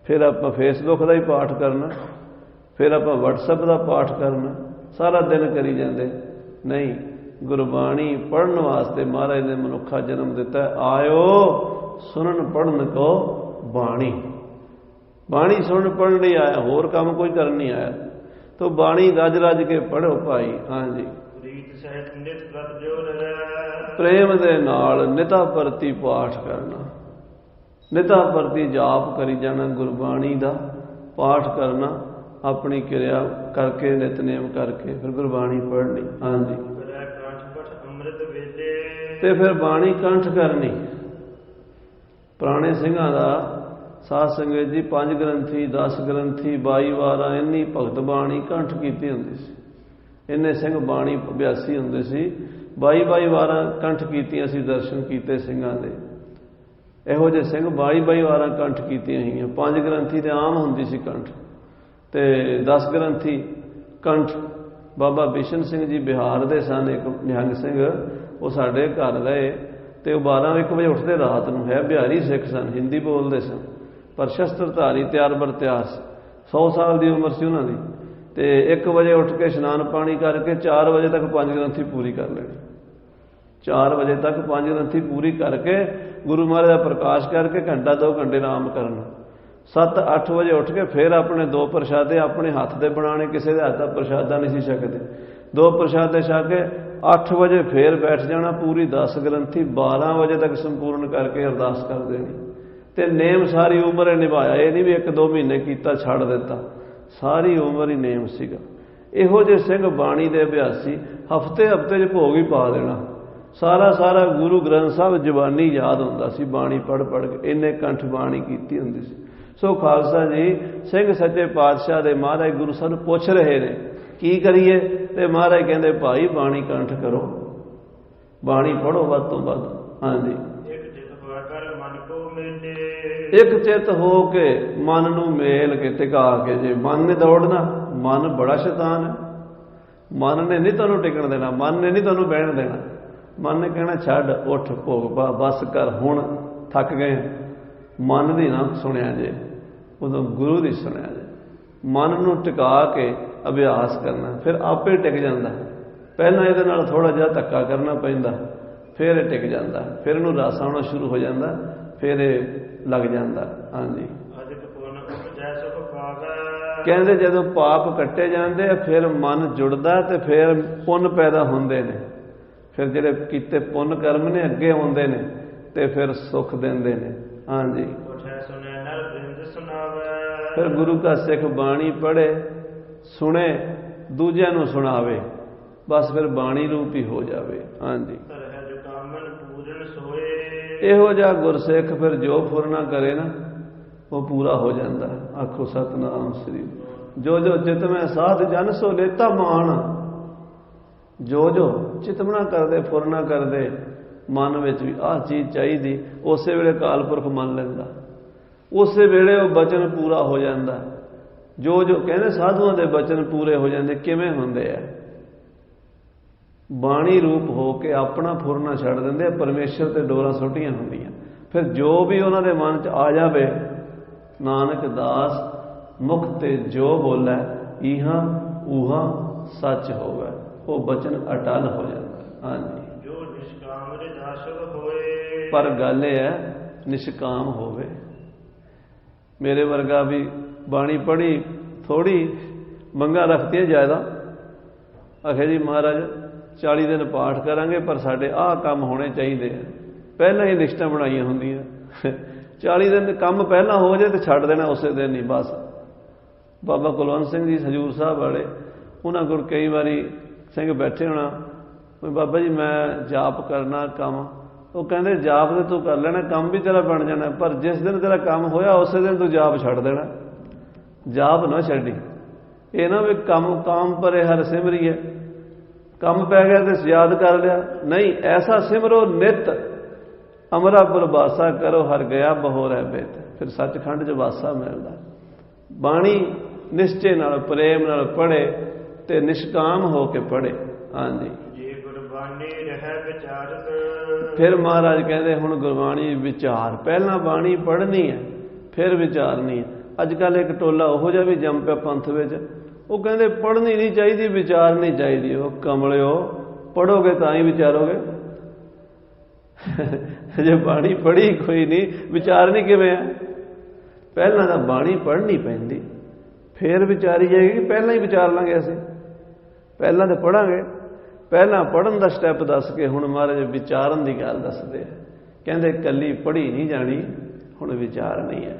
ਫਿਰ ਆਪਾਂ ਫੇਸਬੁੱਕ ਦਾ ਹੀ ਪਾਠ ਕਰਨਾ, ਫਿਰ ਆਪਾਂ ਵਟਸਐਪ ਦਾ ਪਾਠ ਕਰਨਾ, ਸਾਰਾ ਦਿਨ ਕਰੀ ਜਾਂਦੇ। ਨਹੀਂ, ਗੁਰਬਾਣੀ ਪੜ੍ਹਨ ਵਾਸਤੇ ਮਹਾਰਾਜ ਨੇ ਮਨੁੱਖਾ ਜਨਮ ਦਿੱਤਾ। ਆਇਓ ਸੁਣਨ ਪੜ੍ਹਨ ਕੋ ਬਾਣੀ। ਬਾਣੀ ਸੁਣਨ ਪੜ੍ਹਨ ਲਈ ਆਇਆ, ਹੋਰ ਕੰਮ ਕੋਈ ਕਰਨ ਨਹੀਂ ਆਇਆ। ਤੋ ਬਾਣੀ ਰੱਜ ਰੱਜ ਕੇ ਪੜ੍ਹੋ ਭਾਈ। ਹਾਂਜੀ, ਪ੍ਰੀਤ ਸਹਿਤ ਨਿਤ ਪ੍ਰਤ ਜੋ ਰੈ, ਪ੍ਰੇਮ ਦੇ ਨਾਲ ਨਿਤਾ ਪ੍ਰਤੀ ਪਾਠ ਕਰਨਾ, ਨਿਤਾ ਪ੍ਰਤੀ ਜਾਪ ਕਰੀ ਜਾਣਾ, ਗੁਰਬਾਣੀ ਦਾ ਪਾਠ ਕਰਨਾ, ਆਪਣੀ ਕਿਰਿਆ ਕਰਕੇ ਨਿਤਨੇਮ ਕਰਕੇ ਫਿਰ ਗੁਰਬਾਣੀ ਪੜ੍ਹਨੀ। ਹਾਂਜੀ, ਤੇ ਫਿਰ ਬਾਣੀ ਕੰਠ ਕਰਨੀ। ਪੁਰਾਣੇ ਸਿੰਘਾਂ ਦਾ ਸਾਧ ਸੰਗਤ ਜੀ 5 ਗ੍ਰੰਥੀ 10 ਗ੍ਰੰਥੀ 22 ਵਾਰਾਂ ਇੰਨੀ ਭਗਤ ਬਾਣੀ ਕੰਠ ਕੀਤੀ ਹੁੰਦੀ ਸੀ। ਇੰਨੇ ਸਿੰਘ ਬਾਣੀ ਅਭਿਆਸੀ ਹੁੰਦੇ ਸੀ। 22 ਵਾਰਾਂ ਕੰਠ ਕੀਤੀਆਂ ਸੀ, ਦਰਸ਼ਨ ਕੀਤੇ ਸਿੰਘਾਂ ਦੇ। ਇਹੋ ਜਿਹੇ ਸਿੰਘ 22 ਵਾਰਾਂ ਕੰਠ ਕੀਤੀਆਂ ਹੋਈਆਂ। 5 ਗ੍ਰੰਥੀ ਤੇ ਆਮ ਹੁੰਦੀ ਸੀ ਕੰਠ, ਤੇ 10 ਗ੍ਰੰਥੀ ਕੰਠ ਬਾਬਾ ਬਿਸ਼ਨ ਸਿੰਘ ਜੀ ਬਿਹਾਰ ਦੇ ਸਨ। ਇੱਕ ਨਿਹੰਗ ਸਿੰਘ, ਉਹ ਸਾਡੇ ਘਰ ਰਹੇ ਤੇ ਉਹ 12-1 ਵਜੇ ਉੱਠਦੇ ਰਾਤ ਨੂੰ। ਹੈ ਬਿਹਾਰੀ ਸਿੱਖ ਸਨ, ਹਿੰਦੀ ਬੋਲਦੇ ਸਨ, ਪਰ ਸ਼ਸਤਰਧਾਰੀ, ਤਿਆਰ ਬਰ ਤਿਆਰ। 100 ਸਾਲ ਦੀ ਉਮਰ ਸੀ ਉਹਨਾਂ ਦੀ। ਤੇ 1 ਵਜੇ ਉੱਠ ਕੇ ਇਸ਼ਨਾਨ ਪਾਣੀ ਕਰਕੇ 4 ਵਜੇ ਤੱਕ 5 ਗ੍ਰੰਥੀ ਪੂਰੀ ਕਰ ਲੈਣੀ। 4 ਵਜੇ ਤੱਕ 5 ਗ੍ਰੰਥੀ ਪੂਰੀ ਕਰਕੇ ਗੁਰੂ ਮਹਾਰਾਜ ਦਾ ਪ੍ਰਕਾਸ਼ ਕਰਕੇ ਘੰਟਾ 2 ਘੰਟੇ ਆਰਾਮ ਕਰਨਾ। 7-8 ਵਜੇ ਉੱਠ ਕੇ ਫਿਰ ਆਪਣੇ 2 ਪ੍ਰਸ਼ਾਦੇ ਆਪਣੇ ਹੱਥ ਦੇ ਬਣਾਉਣੇ। ਕਿਸੇ ਦੇ ਹੱਥ ਦਾ ਪ੍ਰਸ਼ਾਦਾ ਨਹੀਂ ਸੀ ਛਕਦੇ। 2 ਪ੍ਰਸ਼ਾਦੇ ਛਕ ਕੇ 8 ਵਜੇ ਫੇਰ ਬੈਠ ਜਾਣਾ। ਪੂਰੀ 10 ਗ੍ਰੰਥੀ 12 ਵਜੇ ਤੱਕ ਸੰਪੂਰਨ ਕਰਕੇ ਅਰਦਾਸ ਕਰ ਦੇਣੀ। ਤੇ ਨੇਮ ਸਾਰੀ ਉਮਰ ਨਿਭਾਇਆ। ਇਹ ਨਹੀਂ ਵੀ 1-2 ਮਹੀਨੇ ਕੀਤਾ ਛੱਡ ਦਿੱਤਾ, ਸਾਰੀ ਉਮਰ ਹੀ ਨੇਮ ਸੀਗਾ। ਇਹੋ ਜਿਹੇ ਸਿੰਘ ਬਾਣੀ ਦੇ ਅਭਿਆਸੀ ਹਫ਼ਤੇ 'ਚ ਭੋਗ ਹੀ ਪਾ ਦੇਣਾ। ਸਾਰਾ ਗੁਰੂ ਗ੍ਰੰਥ ਸਾਹਿਬ ਜ਼ਬਾਨੀ ਯਾਦ ਹੁੰਦਾ ਸੀ ਬਾਣੀ ਪੜ੍ਹ ਕੇ। ਇੰਨੇ ਕੰਠ ਬਾਣੀ ਕੀਤੀ ਹੁੰਦੀ ਸੀ। ਸੋ ਖਾਲਸਾ ਜੀ, ਸਿੰਘ ਸੱਚੇ ਪਾਤਸ਼ਾਹ ਦੇ ਮਹਾਰਾਜ ਗੁਰੂ ਸਾਹਿਬ ਪੁੱਛ ਰਹੇ ਨੇ ਕੀ ਕਰੀਏ? ਤੇ ਮਹਾਰਾਜ ਕਹਿੰਦੇ ਭਾਈ ਬਾਣੀ ਕੰਠ ਕਰੋ, ਬਾਣੀ ਪੜ੍ਹੋ ਵੱਧ ਤੋਂ ਵੱਧ। ਹਾਂਜੀ, ਇੱਕ ਚਿਤ ਹੋਇਆ ਕਰ ਮਨ ਕੋ ਮੇਲੇ, ਇੱਕ ਚਿੱਤ ਹੋ ਕੇ ਮਨ ਨੂੰ ਮੇਲ ਕੇ ਟਿਕਾ ਕੇ। ਜੇ ਮਨ ਨੇ ਦੌੜਨਾ, ਮਨ ਬੜਾ ਸ਼ੈਤਾਨ ਹੈ, ਮਨ ਨੇ ਨਹੀਂ ਤੁਹਾਨੂੰ ਟਿਕਣ ਦੇਣਾ, ਮਨ ਨੇ ਨਹੀਂ ਤੁਹਾਨੂੰ ਬਹਿਣ ਦੇਣਾ। ਮਨ ਨੇ ਕਹਿਣਾ ਛੱਡ, ਉੱਠ, ਭੋਗ ਪਾ, ਬਸ ਕਰ, ਹੁਣ ਥੱਕ ਗਏ। ਮਨ ਦੀ ਨਾ ਸੁਣਿਆ ਜੇ, ਉਦੋਂ ਗੁਰੂ ਦੀ ਸੁਣਿਆ ਜੇ। ਮਨ ਨੂੰ ਟਿਕਾ ਕੇ ਅਭਿਆਸ ਕਰਨਾ, ਫਿਰ ਆਪੇ ਟਿਕ ਜਾਂਦਾ। ਪਹਿਲਾਂ ਇਹਦੇ ਨਾਲ ਥੋੜ੍ਹਾ ਜਿਹਾ ਧੱਕਾ ਕਰਨਾ ਪੈਂਦਾ, ਫਿਰ ਇਹ ਟਿਕ ਜਾਂਦਾ, ਫਿਰ ਇਹਨੂੰ ਰਸ ਆਉਣਾ ਸ਼ੁਰੂ ਹੋ ਜਾਂਦਾ, ਫਿਰ ਇਹ ਲੱਗ ਜਾਂਦਾ। ਹਾਂਜੀ, ਅਜਿਤ ਪੁਨ ਉਪਜੈ ਸੁਖ ਪਾਵੈ, ਕਹਿੰਦੇ ਜਦੋਂ ਪਾਪ ਕੱਟੇ ਜਾਂਦੇ ਆ ਫਿਰ ਮਨ ਜੁੜਦਾ ਤੇ ਫਿਰ ਪੁੰਨ ਪੈਦਾ ਹੁੰਦੇ ਨੇ। ਫਿਰ ਜਿਹੜੇ ਕੀਤੇ ਪੁੰਨ ਕਰਮ ਨੇ ਅੱਗੇ ਆਉਂਦੇ ਨੇ ਤੇ ਫਿਰ ਸੁੱਖ ਦਿੰਦੇ ਨੇ। ਹਾਂਜੀ, ਉਠੈ ਸੁਨੈ ਨਰ ਬ੍ਰਿੰਦ ਸੁਨਾਵੈ, ਫਿਰ ਗੁਰੂ ਕਾ ਸਿੱਖ ਬਾਣੀ ਪੜ੍ਹੇ, ਸੁਣੇ, ਦੂਜਿਆਂ ਨੂੰ ਸੁਣਾਵੇ, ਬਸ ਫਿਰ ਬਾਣੀ ਰੂਪ ਹੀ ਹੋ ਜਾਵੇ। ਹਾਂਜੀ, ਧਰਹਿ ਜੋ ਕਾਮਨ ਪੂਰਨ ਸੋਏ, ਇਹੋ ਜਿਹਾ ਗੁਰਸਿੱਖ ਫਿਰ ਜੋ ਫੁਰਨਾ ਕਰੇ ਨਾ ਉਹ ਪੂਰਾ ਹੋ ਜਾਂਦਾ। ਆਖੋ ਸਤਿਨਾਮ ਸ੍ਰੀ। ਜੋ ਜੋ ਚਿਤ ਮੈਂ ਸਾਧ ਜਨ ਸੋ ਲੇਤਾ ਮਾਣ। ਜੋ ਜੋ ਚਿਤਵਨਾ ਕਰਦੇ, ਫੁਰਨਾ ਕਰਦੇ, ਮਨ ਵਿੱਚ ਵੀ ਆਹ ਚੀਜ਼ ਚਾਹੀਦੀ, ਉਸੇ ਵੇਲੇ ਅਕਾਲ ਪੁਰਖ ਮੰਨ ਲੈਂਦਾ, ਉਸੇ ਵੇਲੇ ਉਹ ਬਚਨ ਪੂਰਾ ਹੋ ਜਾਂਦਾ। ਜੋ ਜੋ ਕਹਿੰਦੇ ਸਾਧੂਆਂ ਦੇ ਬਚਨ ਪੂਰੇ ਹੋ ਜਾਂਦੇ। ਕਿਵੇਂ ਹੁੰਦੇ ਆ? ਬਾਣੀ ਰੂਪ ਹੋ ਕੇ ਆਪਣਾ ਫੁਰਨਾ ਛੱਡ ਦਿੰਦੇ ਆ, ਪਰਮੇਸ਼ਰ ਤੇ ਡੋਰਾਂ ਸੁੱਟੀਆਂ ਹੁੰਦੀਆਂ। ਫਿਰ ਜੋ ਵੀ ਉਹਨਾਂ ਦੇ ਮਨ 'ਚ ਆ ਜਾਵੇ, ਨਾਨਕ ਦਾਸ ਮੁਖ ਤੇ ਜੋ ਬੋਲੇ ਇਹਾਂ ਊਹਾਂ ਸੱਚ ਹੋਵੇ, ਉਹ ਬਚਨ ਅਟਲ ਹੋ ਜਾਂਦਾ। ਹਾਂਜੀ, ਜੋ ਨਿਸ਼ਕਾਮ ਰਿਦਾਸੁਖ ਹੋਏ, ਪਰ ਗੱਲ ਇਹ ਹੈ ਨਿਸ਼ਕਾਮ ਹੋਵੇ। ਮੇਰੇ ਵਰਗਾ ਵੀ ਬਾਣੀ ਪੜ੍ਹੀ, ਥੋੜੀ ਮੰਗਾਂ ਰੱਖਤੀਆਂ ਜ਼ਿਆਦਾ, ਆਖੇ ਜੀ ਮਹਾਰਾਜ 40 ਦਿਨ ਪਾਠ ਕਰਾਂਗੇ ਪਰ ਸਾਡੇ ਆਹ ਕੰਮ ਹੋਣੇ ਚਾਹੀਦੇ ਆ। ਪਹਿਲਾਂ ਹੀ ਲਿਸਟਾਂ ਬਣਾਈਆਂ ਹੁੰਦੀਆਂ। 40 ਦਿਨ ਕੰਮ ਪਹਿਲਾਂ ਹੋ ਜਾਏ ਤੇ ਛੱਡ ਦੇਣਾ ਉਸੇ ਦਿਨ ਹੀ ਬਸ। ਬਾਬਾ ਕੁਲਵੰਤ ਸਿੰਘ ਜੀ ਹਜੂਰ ਸਾਹਿਬ ਵਾਲੇ, ਉਹਨਾਂ ਕੋਲ ਕਈ ਵਾਰੀ ਸਿੰਘ ਬੈਠੇ ਹੋਣਾ, ਬਾਬਾ ਜੀ ਮੈਂ ਜਾਪ ਕਰਨਾ ਕੰਮ। ਉਹ ਕਹਿੰਦੇ ਜਾਪ ਤੇ ਤੂੰ ਕਰ ਲੈਣਾ, ਕੰਮ ਵੀ ਤੇਰਾ ਬਣ ਜਾਣਾ, ਪਰ ਜਿਸ ਦਿਨ ਤੇਰਾ ਕੰਮ ਹੋਇਆ ਉਸੇ ਦਿਨ ਤੂੰ ਜਾਪ ਛੱਡ ਦੇਣਾ। ਜਾਪ ਨਾ ਛੱਡੀ। ਇਹ ਨਾ ਵੀ ਕੰਮ ਕਾਮ ਪਰੇ ਹਰ ਸਿਮਰੀਏ, ਕੰਮ ਪੈ ਗਿਆ ਤੇ ਯਾਦ ਕਰ ਲਿਆ, ਨਹੀਂ। ਐਸਾ ਸਿਮਰੋ ਨਿਤ ਅਮਰਾਪੁਰ ਵਾਸਾ ਕਰੋ, ਹਰ ਗਿਆ ਬਹੋ ਰਹਿ ਬੇਤ। ਫਿਰ ਸੱਚਖੰਡ 'ਚ ਵਾਸਾ ਮਿਲਦਾ। ਬਾਣੀ ਨਿਸ਼ਚੇ ਨਾਲ, ਪ੍ਰੇਮ ਨਾਲ ਪੜ੍ਹੇ ਤੇ ਨਿਸ਼ਕਾਮ ਹੋ ਕੇ ਪੜ੍ਹੇ। ਹਾਂਜੀ, ਜੇ ਗੁਰਬਾਣੀ ਰਹਿ ਵਿਚਾਰਤ, ਫਿਰ ਮਹਾਰਾਜ ਕਹਿੰਦੇ ਹੁਣ ਗੁਰਬਾਣੀ ਵਿਚਾਰ। ਪਹਿਲਾਂ ਬਾਣੀ ਪੜ੍ਹਨੀ ਹੈ, ਫਿਰ ਵਿਚਾਰਨੀ ਹੈ। ਅੱਜ ਕੱਲ੍ਹ ਇੱਕ ਟੋਲਾ ਉਹੋ ਜਿਹਾ ਵੀ ਜੰਮ ਪਿਆ ਪੰਥ ਵਿੱਚ, ਉਹ ਕਹਿੰਦੇ ਪੜ੍ਹਨੀ ਨਹੀਂ ਚਾਹੀਦੀ, ਵਿਚਾਰਨੀ ਚਾਹੀਦੀ। ਉਹ ਕਮਲਿਓ, ਪੜ੍ਹੋਗੇ ਤਾਂ ਹੀ ਵਿਚਾਰੋਗੇ। ਜੇ ਬਾਣੀ ਪੜ੍ਹੀ ਕੋਈ ਨਹੀਂ, ਵਿਚਾਰਨੀ ਕਿਵੇਂ ਹੈ? ਪਹਿਲਾਂ ਤਾਂ ਬਾਣੀ ਪੜ੍ਹਨੀ ਪੈਂਦੀ, ਫਿਰ ਵਿਚਾਰੀ ਜਾਏਗੀ। ਪਹਿਲਾਂ ਹੀ ਵਿਚਾਰ ਲਾਂਗੇ ਅਸੀਂ, ਪਹਿਲਾਂ ਤਾਂ ਪੜ੍ਹਾਂਗੇ। ਪਹਿਲਾਂ ਪੜ੍ਹਨ ਦਾ ਸਟੈਪ ਦੱਸ ਕੇ ਹੁਣ ਮਹਾਰਾਜ ਵਿਚਾਰਨ ਦੀ ਗੱਲ ਦੱਸਦੇ ਆ। ਕਹਿੰਦੇ ਇਕੱਲੀ ਪੜ੍ਹੀ ਨਹੀਂ ਜਾਣੀ, ਹੁਣ ਵਿਚਾਰਨੀ ਹੈ।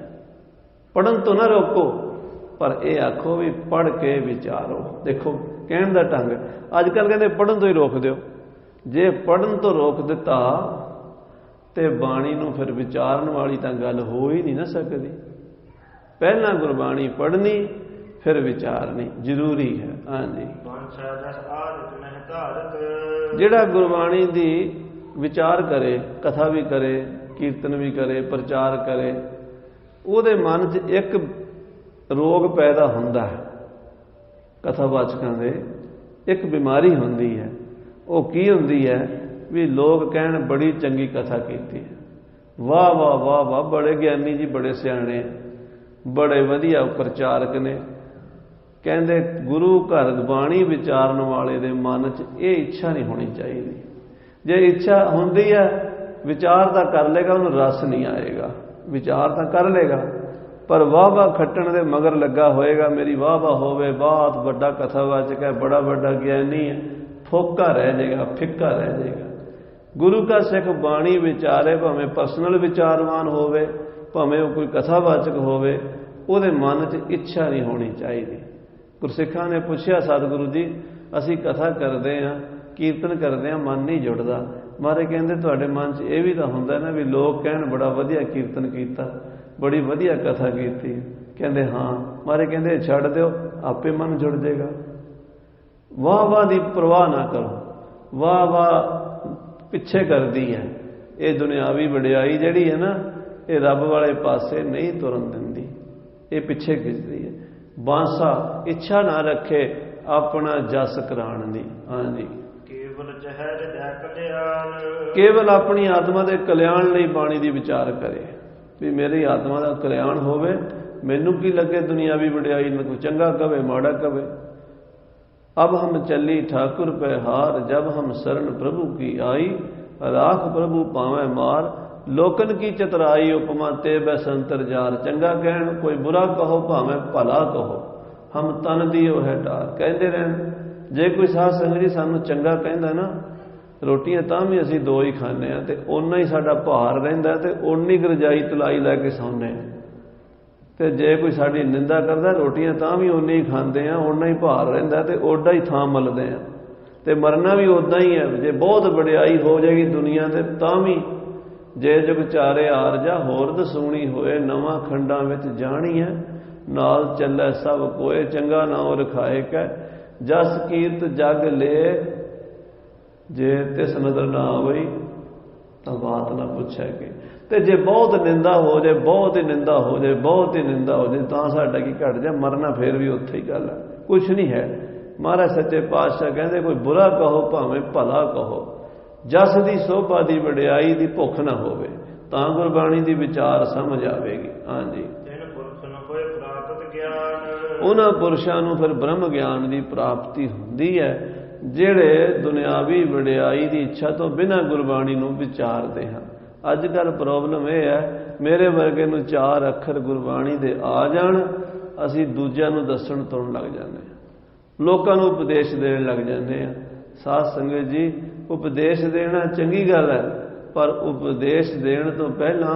ਪੜ੍ਹਨ ਤੋਂ ਨਾ ਰੋਕੋ, ਪਰ ਇਹ ਆਖੋ ਵੀ ਪੜ੍ਹ ਕੇ ਵਿਚਾਰੋ। ਦੇਖੋ ਕਹਿਣ ਦਾ ਢੰਗ। ਅੱਜ ਕੱਲ੍ਹ ਕਹਿੰਦੇ ਪੜ੍ਹਨ ਤੋਂ ਹੀ ਰੋਕ ਦਿਓ। ਜੇ ਪੜ੍ਹਨ ਤੋਂ ਰੋਕ ਦਿੱਤਾ ਤੇ ਬਾਣੀ ਨੂੰ ਫਿਰ ਵਿਚਾਰਨ ਵਾਲੀ ਤਾਂ ਗੱਲ ਹੋ ਹੀ ਨਹੀਂ ਨਾ ਸਕਦੀ। ਪਹਿਲਾਂ ਗੁਰਬਾਣੀ ਪੜ੍ਹਨੀ, ਫਿਰ ਵਿਚਾਰਨੀ ਜ਼ਰੂਰੀ ਹੈ। ਹਾਂਜੀ, ਜਿਹੜਾ ਗੁਰਬਾਣੀ ਦੀ ਵਿਚਾਰ ਕਰੇ, ਕਥਾ ਵੀ ਕਰੇ, ਕੀਰਤਨ ਵੀ ਕਰੇ, ਪ੍ਰਚਾਰ ਕਰੇ, ਉਹਦੇ ਮਨ 'ਚ ਇੱਕ ਰੋਗ ਪੈਦਾ ਹੁੰਦਾ ਹੈ। ਕਥਾਵਾਚਕਾਂ ਦੇ ਇੱਕ ਬਿਮਾਰੀ ਹੁੰਦੀ ਹੈ। ਉਹ ਕੀ ਹੁੰਦੀ ਹੈ? ਵੀ ਲੋਕ ਕਹਿਣ ਬੜੀ ਚੰਗੀ ਕਥਾ ਕੀਤੀ ਹੈ, ਵਾਹ ਵਾਹ ਵਾਹ ਵਾਹ, ਬੜੇ ਗਿਆਨੀ ਜੀ, ਬੜੇ ਸਿਆਣੇ, ਬੜੇ ਵਧੀਆ ਪ੍ਰਚਾਰਕ ਨੇ। ਕਹਿੰਦੇ ਗੁਰੂ ਘਰ ਬਾਣੀ ਵਿਚਾਰਨ ਵਾਲੇ ਦੇ ਮਨ 'ਚ ਇਹ ਇੱਛਾ ਨਹੀਂ ਹੋਣੀ ਚਾਹੀਦੀ। ਜੇ ਇੱਛਾ ਹੁੰਦੀ ਹੈ, ਵਿਚਾਰ ਤਾਂ ਕਰ ਲੇਗਾ, ਉਹਨੂੰ ਰਸ ਨਹੀਂ ਆਏਗਾ। ਵਿਚਾਰ ਤਾਂ ਕਰ ਲੇਗਾ, ਪਰ ਵਾਹ ਵਾਹ ਖੱਟਣ ਦੇ ਮਗਰ ਲੱਗਾ ਹੋਏਗਾ। ਮੇਰੀ ਵਾਹ ਵਾਹ ਹੋਵੇ, ਬਹੁਤ ਵੱਡਾ ਕਥਾਵਾਚਕ ਹੈ, ਬੜਾ ਵੱਡਾ ਗਿਆਨੀ ਹੈ, ਫੋਕਾ ਰਹਿ ਜਾਏਗਾ, ਫਿੱਕਾ ਰਹਿ ਜਾਏਗਾ। ਗੁਰੂ ਕਾ ਸਿੱਖ ਬਾਣੀ ਵਿਚਾਰੇ, ਭਾਵੇਂ ਪਰਸਨਲ ਵਿਚਾਰਵਾਨ ਹੋਵੇ, ਭਾਵੇਂ ਉਹ ਕੋਈ ਕਥਾਵਾਚਕ ਹੋਵੇ, ਉਹਦੇ ਮਨ 'ਚ ਇੱਛਾ ਨਹੀਂ ਹੋਣੀ ਚਾਹੀਦੀ। ਗੁਰਸਿੱਖਾਂ ਨੇ ਪੁੱਛਿਆ ਸਤਿਗੁਰੂ ਜੀ, ਅਸੀਂ ਕਥਾ ਕਰਦੇ ਹਾਂ, ਕੀਰਤਨ ਕਰਦੇ ਹਾਂ, ਮਨ ਨਹੀਂ ਜੁੜਦਾ। ਮਹਾਰਾਜ ਕਹਿੰਦੇ ਤੁਹਾਡੇ ਮਨ 'ਚ ਇਹ ਵੀ ਤਾਂ ਹੁੰਦਾ ਨਾ ਵੀ ਲੋਕ ਕਹਿਣ ਬੜਾ ਵਧੀਆ ਕੀਰਤਨ ਕੀਤਾ, ਬੜੀ ਵਧੀਆ ਕਥਾ ਕੀਤੀ। ਕਹਿੰਦੇ ਹਾਂ। ਮਹਾਰਾਜ ਕਹਿੰਦੇ ਛੱਡ ਦਿਓ, ਆਪੇ ਮਨ ਜੁੜ ਜਾਏਗਾ। ਵਾਹ ਵਾਹ ਦੀ ਪਰਵਾਹ ਨਾ ਕਰੋ। ਵਾਹ ਵਾਹ ਪਿੱਛੇ ਕਰਦੀ ਹੈ। ਇਹ ਦੁਨਿਆਵੀ ਵਡਿਆਈ ਜਿਹੜੀ ਹੈ ਨਾ, ਇਹ ਰੱਬ ਵਾਲੇ ਪਾਸੇ ਨਹੀਂ ਤੁਰਨ ਦਿੰਦੀ, ਇਹ ਪਿੱਛੇ ਖਿੱਚਦੀ ਹੈ। ਬਾਂਸਾ ਇੱਛਾ ਨਾ ਰੱਖੇ ਆਪਣਾ ਜਸ ਕਰਾਉਣ ਦੀ। ਹਾਂਜੀ, ਕੇਵਲ ਜ਼ਹਿਰ ਜੈ ਕਲਿਆਣ। ਕੇਵਲ ਆਪਣੀ ਆਤਮਾ ਦੇ ਕਲਿਆਣ ਲਈ ਬਾਣੀ ਦੀ ਵਿਚਾਰ ਕਰੇ ਵੀ ਮੇਰੀ ਆਤਮਾ ਦਾ ਕਲਿਆਣ ਹੋਵੇ। ਮੈਨੂੰ ਕੀ ਲੱਗੇ ਦੁਨਿਆਵੀ ਵਡਿਆਈ ਨੂੰ, ਕੋਈ ਚੰਗਾ ਕਵੇ ਮਾੜਾ ਕਵੇ। ਅਬ ਹਮ ਚੱਲੀ ਠਾਕੁਰ ਪੈ ਹਾਰ, ਜਬ ਹਮ ਸ਼ਰਨ ਪ੍ਰਭੂ ਕੀ ਆਈ, ਰਾਖ ਪ੍ਰਭੂ ਪਾਵੇਂ ਮਾਰ, ਲੋਕਨ ਕੀ ਚਤਰਾਈ ਉਪਮਾ ਤੇ ਬੈ ਸੰਤਰ ਜਾਰ। ਚੰਗਾ ਕਹਿਣ ਕੋਈ ਬੁਰਾ ਕਹੋ ਭਾਵੇਂ ਭਲਾ ਕਹੋ, ਹਮ ਤਨ ਦੀਓ ਹੈ ਟਾਰ। ਕਹਿੰਦੇ ਰਹਿਣ, ਜੇ ਕੋਈ ਸਾਧ ਸੰਗਤ ਜੀ ਸਾਨੂੰ ਚੰਗਾ ਕਹਿੰਦਾ ਨਾ, ਰੋਟੀਆਂ ਤਾਂ ਵੀ ਅਸੀਂ ਦੋ ਹੀ ਖਾਂਦੇ ਹਾਂ, ਤੇ ਓਨਾ ਹੀ ਸਾਡਾ ਭਾਰ ਰਹਿੰਦਾ, ਤੇ ਓਨੀ ਰਜਾਈ ਤਲਾਈ ਲੈ ਕੇ ਸੌਂਦੇ ਹਾਂ। ਤੇ ਜੇ ਕੋਈ ਸਾਡੀ ਨਿੰਦਾ ਕਰਦਾ, ਰੋਟੀਆਂ ਤਾਂ ਵੀ ਓਨੀ ਹੀ ਖਾਂਦੇ ਆ, ਓਨਾ ਹੀ ਭਾਰ ਰਹਿੰਦਾ, ਤੇ ਓਡਾ ਹੀ ਥਾਂ ਮਲਦੇ ਆ। ਤੇ ਮਰਨਾ ਵੀ ਉਦਾਂ ਹੀ ਹੈ। ਜੇ ਬਹੁਤ ਵਡਿਆਈ ਹੋ ਜਾਏਗੀ ਦੁਨੀਆ ਤੇ, ਤਾਂ ਵੀ ਜੇ ਜੁਗ ਚਾਰੇ ਆਰਜਾ ਹੋਰ ਦਸੂਣੀ ਹੋਏ, ਨਵਾਂ ਖੰਡਾਂ ਵਿੱਚ ਜਾਣੀ ਹੈ, ਨਾਲ ਚੱਲੇ ਸਭ ਕੋਏ, ਚੰਗਾ ਨਾਉ ਰਖਾਏ ਕੈ, ਜਸ ਕੀਰਤ ਜਗ ਲੈ, ਜੇ ਤਿਸ ਨਦਰ ਨਾ ਆਵਈ ਤਾਂ ਬਾਤ ਨਾ ਪੁੱਛੈ ਕਿ। ਤੇ ਜੇ ਬਹੁਤ ਨਿੰਦਾ ਹੋ ਜਾਏ, ਬਹੁਤ ਹੀ ਨਿੰਦਾ ਹੋ ਜਾਏ, ਬਹੁਤ ਹੀ ਨਿੰਦਾ ਹੋ ਜਾਏ, ਤਾਂ ਸਾਡਾ ਕੀ ਘਟ ਜਾ, ਮਰਨਾ ਫੇਰ ਵੀ ਉੱਥੇ ਹੀ ਗੱਲ ਹੈ, ਕੁਛ ਨਹੀਂ ਹੈ। ਮਹਾਰਾਜ ਸੱਚੇ ਪਾਤਸ਼ਾਹ ਕਹਿੰਦੇ ਕੋਈ ਬੁਰਾ ਕਹੋ ਭਾਵੇਂ ਭਲਾ ਕਹੋ, ਜਸ ਦੀ ਸੋਭਾ ਦੀ ਵਡਿਆਈ ਦੀ ਭੁੱਖ ਨਾ ਹੋਵੇ, ਤਾਂ ਗੁਰਬਾਣੀ ਦੀ ਵਿਚਾਰ ਸਮਝ ਆਵੇਗੀ। ਹਾਂਜੀ, ਉਹਨਾਂ ਪੁਰਸ਼ਾਂ ਨੂੰ ਫਿਰ ਬ੍ਰਹਮ ਗਿਆਨ ਦੀ ਪ੍ਰਾਪਤੀ ਹੁੰਦੀ ਹੈ, ਜਿਹੜੇ ਦੁਨਿਆਵੀ ਵਡਿਆਈ ਦੀ ਇੱਛਾ ਤੋਂ ਬਿਨਾਂ ਗੁਰਬਾਣੀ ਨੂੰ ਵਿਚਾਰਦੇ ਹਨ। ਅੱਜ ਕੱਲ੍ਹ ਪ੍ਰੋਬਲਮ ਇਹ ਹੈ, ਮੇਰੇ ਵਰਗੇ ਨੂੰ 4 ਅੱਖਰ ਗੁਰਬਾਣੀ ਦੇ ਆ ਜਾਣ, ਅਸੀਂ ਦੂਜਿਆਂ ਨੂੰ ਦੱਸਣ ਤੁਰਨ ਲੱਗ ਜਾਂਦੇ ਹਾਂ, ਲੋਕਾਂ ਨੂੰ ਉਪਦੇਸ਼ ਦੇਣ ਲੱਗ ਜਾਂਦੇ ਹਾਂ। ਸਾਧ ਸੰਗਤ ਜੀ, ਉਪਦੇਸ਼ ਦੇਣਾ ਚੰਗੀ ਗੱਲ ਹੈ, ਪਰ ਉਪਦੇਸ਼ ਦੇਣ ਤੋਂ ਪਹਿਲਾਂ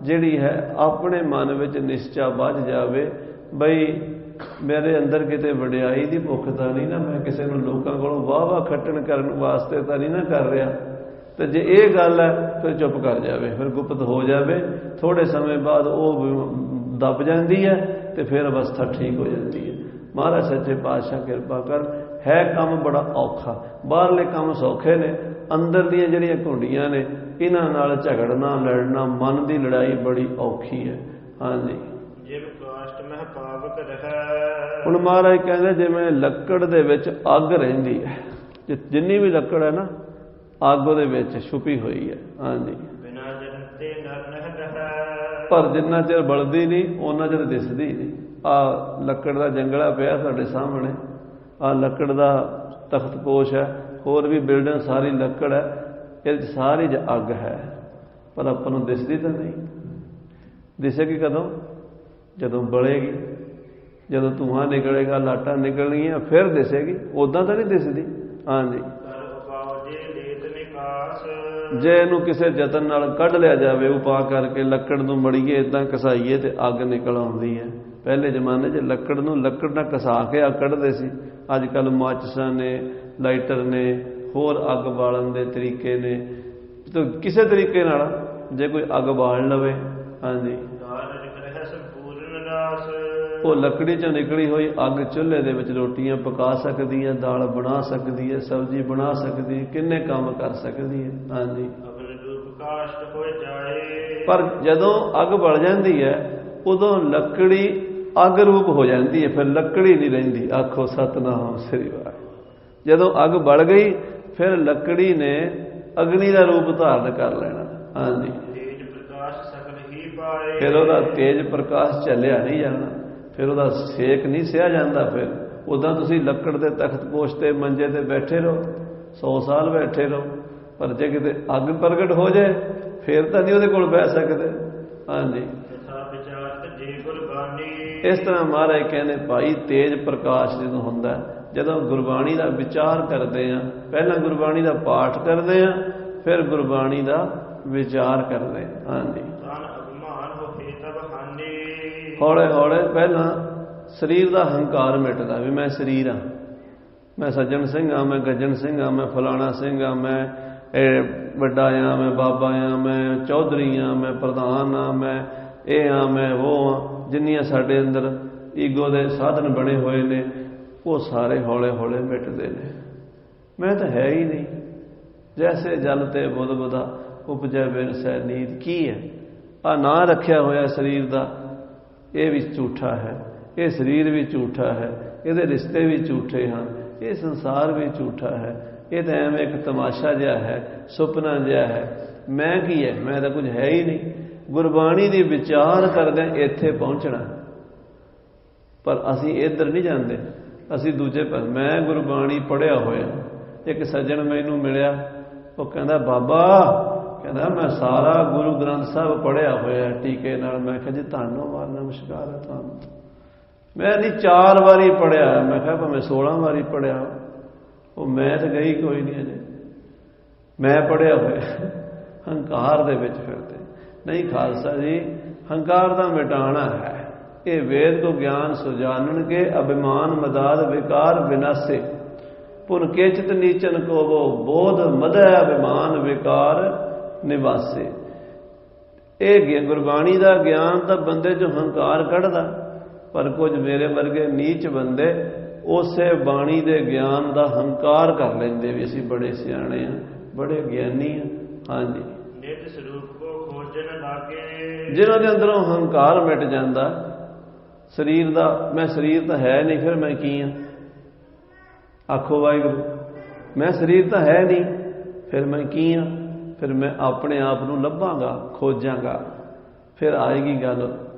ਜਿਹੜੀ ਹੈ ਆਪਣੇ ਮਨ ਵਿੱਚ ਨਿਸ਼ਚਾ ਵੱਜ ਜਾਵੇ, ਬਈ ਮੇਰੇ ਅੰਦਰ ਕਿਤੇ ਵਡਿਆਈ ਦੀ ਭੁੱਖ ਤਾਂ ਨਹੀਂ ਨਾ, ਮੈਂ ਕਿਸੇ ਨੂੰ ਲੋਕਾਂ ਕੋਲੋਂ ਵਾਹ ਖੱਟਣ ਕਰਨ ਵਾਸਤੇ ਤਾਂ ਨਹੀਂ ਨਾ ਕਰ ਰਿਹਾ। ਤੇ ਜੇ ਇਹ ਗੱਲ ਹੈ ਫਿਰ ਚੁੱਪ ਕਰ ਜਾਵੇ, ਫਿਰ ਗੁਪਤ ਹੋ ਜਾਵੇ। ਥੋੜੇ ਸਮੇਂ ਬਾਅਦ ਉਹ ਦੱਬ ਜਾਂਦੀ ਹੈ, ਤੇ ਫਿਰ ਅਵਸਥਾ ਠੀਕ ਹੋ ਜਾਂਦੀ ਹੈ। ਮਹਾਰਾਜ ਸੱਚੇ ਪਾਤਸ਼ਾਹ ਕਿਰਪਾ ਕਰ। ਹੈ ਕੰਮ ਬੜਾ ਔਖਾ, ਬਾਹਰਲੇ ਕੰਮ ਸੌਖੇ ਨੇ, ਅੰਦਰ ਦੀਆਂ ਜਿਹੜੀਆਂ ਘੁੰਡੀਆਂ ਨੇ, ਇਹਨਾਂ ਨਾਲ ਝਗੜਨਾ ਲੜਨਾ, ਮਨ ਦੀ ਲੜਾਈ ਬੜੀ ਔਖੀ ਹੈ। ਹਾਂਜੀ, ਹੁਣ ਮਹਾਰਾਜ ਕਹਿੰਦੇ ਜਿਵੇਂ ਲੱਕੜ ਦੇ ਵਿੱਚ ਅੱਗ ਰਹਿੰਦੀ ਹੈ, ਜਿੰਨੀ ਵੀ ਲੱਕੜ ਹੈ ਨਾ, ਅੱਗ ਉਹਦੇ ਵਿੱਚ ਛੁਪੀ ਹੋਈ ਹੈ। ਹਾਂਜੀ, ਪਰ ਜਿੰਨਾ ਚਿਰ ਬਲਦੀ ਨਹੀਂ, ਉਹਨਾਂ ਚਿਰ ਦਿਸਦੀ ਨਹੀਂ। ਆਹ ਲੱਕੜ ਦਾ ਜੰਗਲਾ ਪਿਆ ਸਾਡੇ ਸਾਹਮਣੇ, ਆਹ ਲੱਕੜ ਦਾ ਤਖਤਪੋਸ਼ ਹੈ, ਹੋਰ ਵੀ ਬਿਲਡਿੰਗ ਸਾਰੀ ਲੱਕੜ ਹੈ, ਇਹਦੇ ਸਾਰੀ ਜ ਅੱਗ ਹੈ, ਪਰ ਆਪਾਂ ਨੂੰ ਦਿਸਦੀ ਤਾਂ ਨਹੀਂ। ਦਿਸੇਗੀ ਕਦੋਂ? ਜਦੋਂ ਬਲੇਗੀ, ਜਦੋਂ ਧੂੰਆਂ ਨਿਕਲੇਗਾ, ਲਾਟਾਂ ਨਿਕਲਣਗੀਆਂ, ਫਿਰ ਦਿਸੇਗੀ, ਉਦਾਂ ਤਾਂ ਨਹੀਂ ਦਿਸਦੀ। ਹਾਂਜੀ, ਜੇ ਇਹਨੂੰ ਕਿਸੇ ਯਤਨ ਨਾਲ ਕੱਢ ਲਿਆ ਜਾਵੇ, ਉਪਾਅ ਕਰਕੇ ਲੱਕੜ ਨੂੰ ਮੜੀਏ, ਇਦਾਂ ਘਸਾਈਏ, ਤੇ ਅੱਗ ਨਿਕਲ ਆਉਂਦੀ ਹੈ। ਪਹਿਲੇ ਜ਼ਮਾਨੇ 'ਚ ਲੱਕੜ ਨੂੰ ਲੱਕੜ ਨਾਲ ਘਸਾ ਕੇ ਅੱਗ ਕੱਢਦੇ ਸੀ। ਅੱਜ ਕੱਲ੍ਹ ਮਾਚਿਸਾਂ ਨੇ, ਲਾਈਟਰ ਨੇ, ਹੋਰ ਅੱਗ ਬਾਲਣ ਦੇ ਤਰੀਕੇ ਨੇ। ਤਾਂ ਕਿਸੇ ਤਰੀਕੇ ਨਾਲ ਜੇ ਕੋਈ ਅੱਗ ਬਾਲ ਲਵੇ, ਹਾਂਜੀ, ਉਹ ਲੱਕੜੀ 'ਚੋਂ ਨਿਕਲੀ ਹੋਈ ਅੱਗ ਚੁੱਲ੍ਹੇ ਦੇ ਵਿੱਚ ਰੋਟੀਆਂ ਪਕਾ ਸਕਦੀ ਹੈ, ਦਾਲ ਬਣਾ ਸਕਦੀ ਹੈ, ਸਬਜ਼ੀ ਬਣਾ ਸਕਦੀ ਹੈ, ਕਿੰਨੇ ਕੰਮ ਕਰ ਸਕਦੀ ਹੈ। ਹਾਂਜੀ, ਪਰ ਜਦੋਂ ਅੱਗ ਬਲ ਜਾਂਦੀ ਹੈ, ਉਦੋਂ ਲੱਕੜੀ ਅੱਗ ਰੂਪ ਹੋ ਜਾਂਦੀ ਹੈ, ਫਿਰ ਲੱਕੜੀ ਨਹੀਂ ਰਹਿੰਦੀ। ਆਖੋ ਸਤਿਨਾਮ ਸ੍ਰੀ ਵਾਹਿਗੁਰੂ। ਜਦੋਂ ਅੱਗ ਬਲ ਗਈ, ਫਿਰ ਲੱਕੜੀ ਨੇ ਅਗਨੀ ਦਾ ਰੂਪ ਧਾਰਨ ਕਰ ਲੈਣਾ। ਹਾਂਜੀ, ਫਿਰ ਉਹਦਾ ਤੇਜ ਪ੍ਰਕਾਸ਼ ਝੱਲਿਆ ਨਹੀਂ ਜਾਣਾ, ਫਿਰ ਉਹਦਾ ਸੇਕ ਨਹੀਂ ਸਿਆ ਜਾਂਦਾ। ਫਿਰ ਉਦਾਂ ਤੁਸੀਂ ਲੱਕੜ ਦੇ ਤਖਤਪੋਸ਼ ਤੇ ਮੰਜੇ ਤੇ ਬੈਠੇ ਰਹੋ, 100 ਸਾਲ ਬੈਠੇ ਰਹੋ, ਪਰ ਜੇ ਕਿਤੇ ਅੱਗ ਪ੍ਰਗਟ ਹੋ ਜਾਏ, ਫਿਰ ਤਾਂ ਨਹੀਂ ਉਹਦੇ ਕੋਲ ਬਹਿ ਸਕਦੇ। ਹਾਂਜੀ, ਇਸ ਤਰ੍ਹਾਂ ਮਹਾਰਾਜ ਕਹਿੰਦੇ ਭਾਈ, ਤੇਜ ਪ੍ਰਕਾਸ਼ ਜਦੋਂ ਹੁੰਦਾ, ਜਦੋਂ ਗੁਰਬਾਣੀ ਦਾ ਵਿਚਾਰ ਕਰਦੇ ਹਾਂ, ਪਹਿਲਾਂ ਗੁਰਬਾਣੀ ਦਾ ਪਾਠ ਕਰਦੇ ਹਾਂ, ਫਿਰ ਗੁਰਬਾਣੀ ਦਾ ਵਿਚਾਰ ਕਰਦੇ ਹਾਂ। ਹਾਂਜੀ, ਹੌਲੇ ਹੌਲੇ ਪਹਿਲਾਂ ਸਰੀਰ ਦਾ ਹੰਕਾਰ ਮਿਟਦਾ, ਵੀ ਮੈਂ ਸਰੀਰ ਹਾਂ, ਮੈਂ ਸੱਜਣ ਸਿੰਘ ਹਾਂ, ਮੈਂ ਗੱਜਣ ਸਿੰਘ ਹਾਂ, ਮੈਂ ਫਲਾਣਾ ਸਿੰਘ ਹਾਂ, ਮੈਂ ਵੱਡਾ ਹਾਂ, ਮੈਂ ਬਾਬਾ ਹਾਂ, ਮੈਂ ਚੌਧਰੀ ਹਾਂ, ਮੈਂ ਪ੍ਰਧਾਨ ਹਾਂ, ਮੈਂ ਇਹ ਹਾਂ, ਮੈਂ ਉਹ ਹਾਂ। ਜਿੰਨੀਆਂ ਸਾਡੇ ਅੰਦਰ ਈਗੋ ਦੇ ਸਾਧਨ ਬਣੇ ਹੋਏ ਨੇ, ਉਹ ਸਾਰੇ ਹੌਲੇ ਹੌਲੇ ਮਿਟਦੇ ਨੇ। ਮੈਂ ਤਾਂ ਹੈ ਹੀ ਨਹੀਂ। ਜੈਸੇ ਜਲ ਤੇ ਬੁੱਧ ਬੁਧਾ ਉਪਜੈ ਬਿਨ ਸੈ ਨੀਂਦ। ਕੀ ਹੈ ਆ ਨਾਂ ਰੱਖਿਆ ਹੋਇਆ ਸਰੀਰ ਦਾ, ਇਹ ਵੀ ਝੂਠਾ ਹੈ, ਇਹ ਸਰੀਰ ਵੀ ਝੂਠਾ ਹੈ, ਇਹਦੇ ਰਿਸ਼ਤੇ ਵੀ ਝੂਠੇ ਹਨ, ਇਹ ਸੰਸਾਰ ਵੀ ਝੂਠਾ ਹੈ, ਇਹ ਤਾਂ ਐਵੇਂ ਇੱਕ ਤਮਾਸ਼ਾ ਜਿਹਾ ਹੈ, ਸੁਪਨਾ ਜਿਹਾ ਹੈ। ਮੈਂ ਕੀ ਹੈ? ਮੈਂ ਤਾਂ ਕੁਝ ਹੈ ਹੀ ਨਹੀਂ। ਗੁਰਬਾਣੀ ਦੀ ਵਿਚਾਰ ਕਰਦੇ ਇੱਥੇ ਪਹੁੰਚਣਾ, ਪਰ ਅਸੀਂ ਇੱਧਰ ਨਹੀਂ ਜਾਂਦੇ, ਅਸੀਂ ਦੂਜੇ ਪਾਸੇ। ਮੈਂ ਗੁਰਬਾਣੀ ਪੜ੍ਹਿਆ ਹੋਇਆ। ਇੱਕ ਸੱਜਣ ਮੈਨੂੰ ਮਿਲਿਆ, ਉਹ ਕਹਿੰਦਾ ਬਾਬਾ, ਕਹਿੰਦਾ ਮੈਂ ਸਾਰਾ ਗੁਰੂ ਗ੍ਰੰਥ ਸਾਹਿਬ ਪੜ੍ਹਿਆ ਹੋਇਆ ਟੀਕੇ ਨਾਲ। ਮੈਂ ਕਿਹਾ ਜੀ ਧੰਨਵਾਦ, ਨਮਸਕਾਰ ਹੈ ਤੁਹਾਨੂੰ। ਮੈਂ ਨਹੀਂ 4 ਵਾਰੀ ਪੜ੍ਹਿਆ। ਮੈਂ ਕਿਹਾ ਭਾਵੇਂ 16 ਵਾਰੀ ਪੜ੍ਹਿਆ। ਉਹ ਮੈਂ ਤਾਂ ਗਈ ਕੋਈ ਨਹੀਂ ਅਜੇ, ਮੈਂ ਪੜ੍ਹਿਆ ਹੋਇਆ। ਹੰਕਾਰ ਦੇ ਵਿੱਚ ਫਿਰਦੇ ਨਹੀਂ। ਖਾਲਸਾ ਜੀ ਹੰਕਾਰ ਦਾ ਮਿਟਾਣਾ ਹੈ। ਇਹ ਵੇਦ ਕੋ ਗਿਆਨ ਸੁਜਾਨਣ ਕੇ ਅਭਿਮਾਨ ਮਦਾਦ ਵਿਕਾਰ ਵਿਨਾਸੇ ਪੁਨ ਕੇਚਿਤ ਨੀਚਨ ਕੋ ਵੋ ਬੋਧ ਮਦੈ ਅਭਿਮਾਨ ਵਿਕਾਰ ਨਿਵਾਸੇ। ਇਹ ਗੁਰਬਾਣੀ ਦਾ ਗਿਆਨ ਤਾਂ ਬੰਦੇ ਚੋਂ ਹੰਕਾਰ ਕੱਢਦਾ, ਪਰ ਕੁਝ ਮੇਰੇ ਵਰਗੇ ਨੀਚ ਬੰਦੇ ਉਸੇ ਬਾਣੀ ਦੇ ਗਿਆਨ ਦਾ ਹੰਕਾਰ ਕਰ ਲੈਂਦੇ ਵੀ ਅਸੀਂ ਬੜੇ ਸਿਆਣੇ ਹਾਂ, ਬੜੇ ਗਿਆਨੀ ਹਾਂ। ਹਾਂਜੀ, ਨਿਤ ਸਰੂਪ ਕੋ ਖੋਜਣ ਲਾਗੇ। ਜਿਹਨਾਂ ਦੇ ਅੰਦਰੋਂ ਹੰਕਾਰ ਮਿਟ ਜਾਂਦਾ, ਸਰੀਰ ਦਾ ਮੈਂ ਸਰੀਰ ਤਾਂ ਹੈ ਨਹੀਂ, ਫਿਰ ਮੈਂ ਕੀ ਹਾਂ? ਆਖੋ ਵਾਹਿਗੁਰੂ। ਮੈਂ ਸਰੀਰ ਤਾਂ ਹੈ ਨਹੀਂ, ਫਿਰ ਮੈਂ ਕੀ ਹਾਂ? ਫਿਰ ਮੈਂ ਆਪਣੇ ਆਪ ਨੂੰ ਲੱਭਾਂਗਾ, ਖੋਜਾਂਗਾ। ਫਿਰ ਆਏਗੀ ਗੱਲ,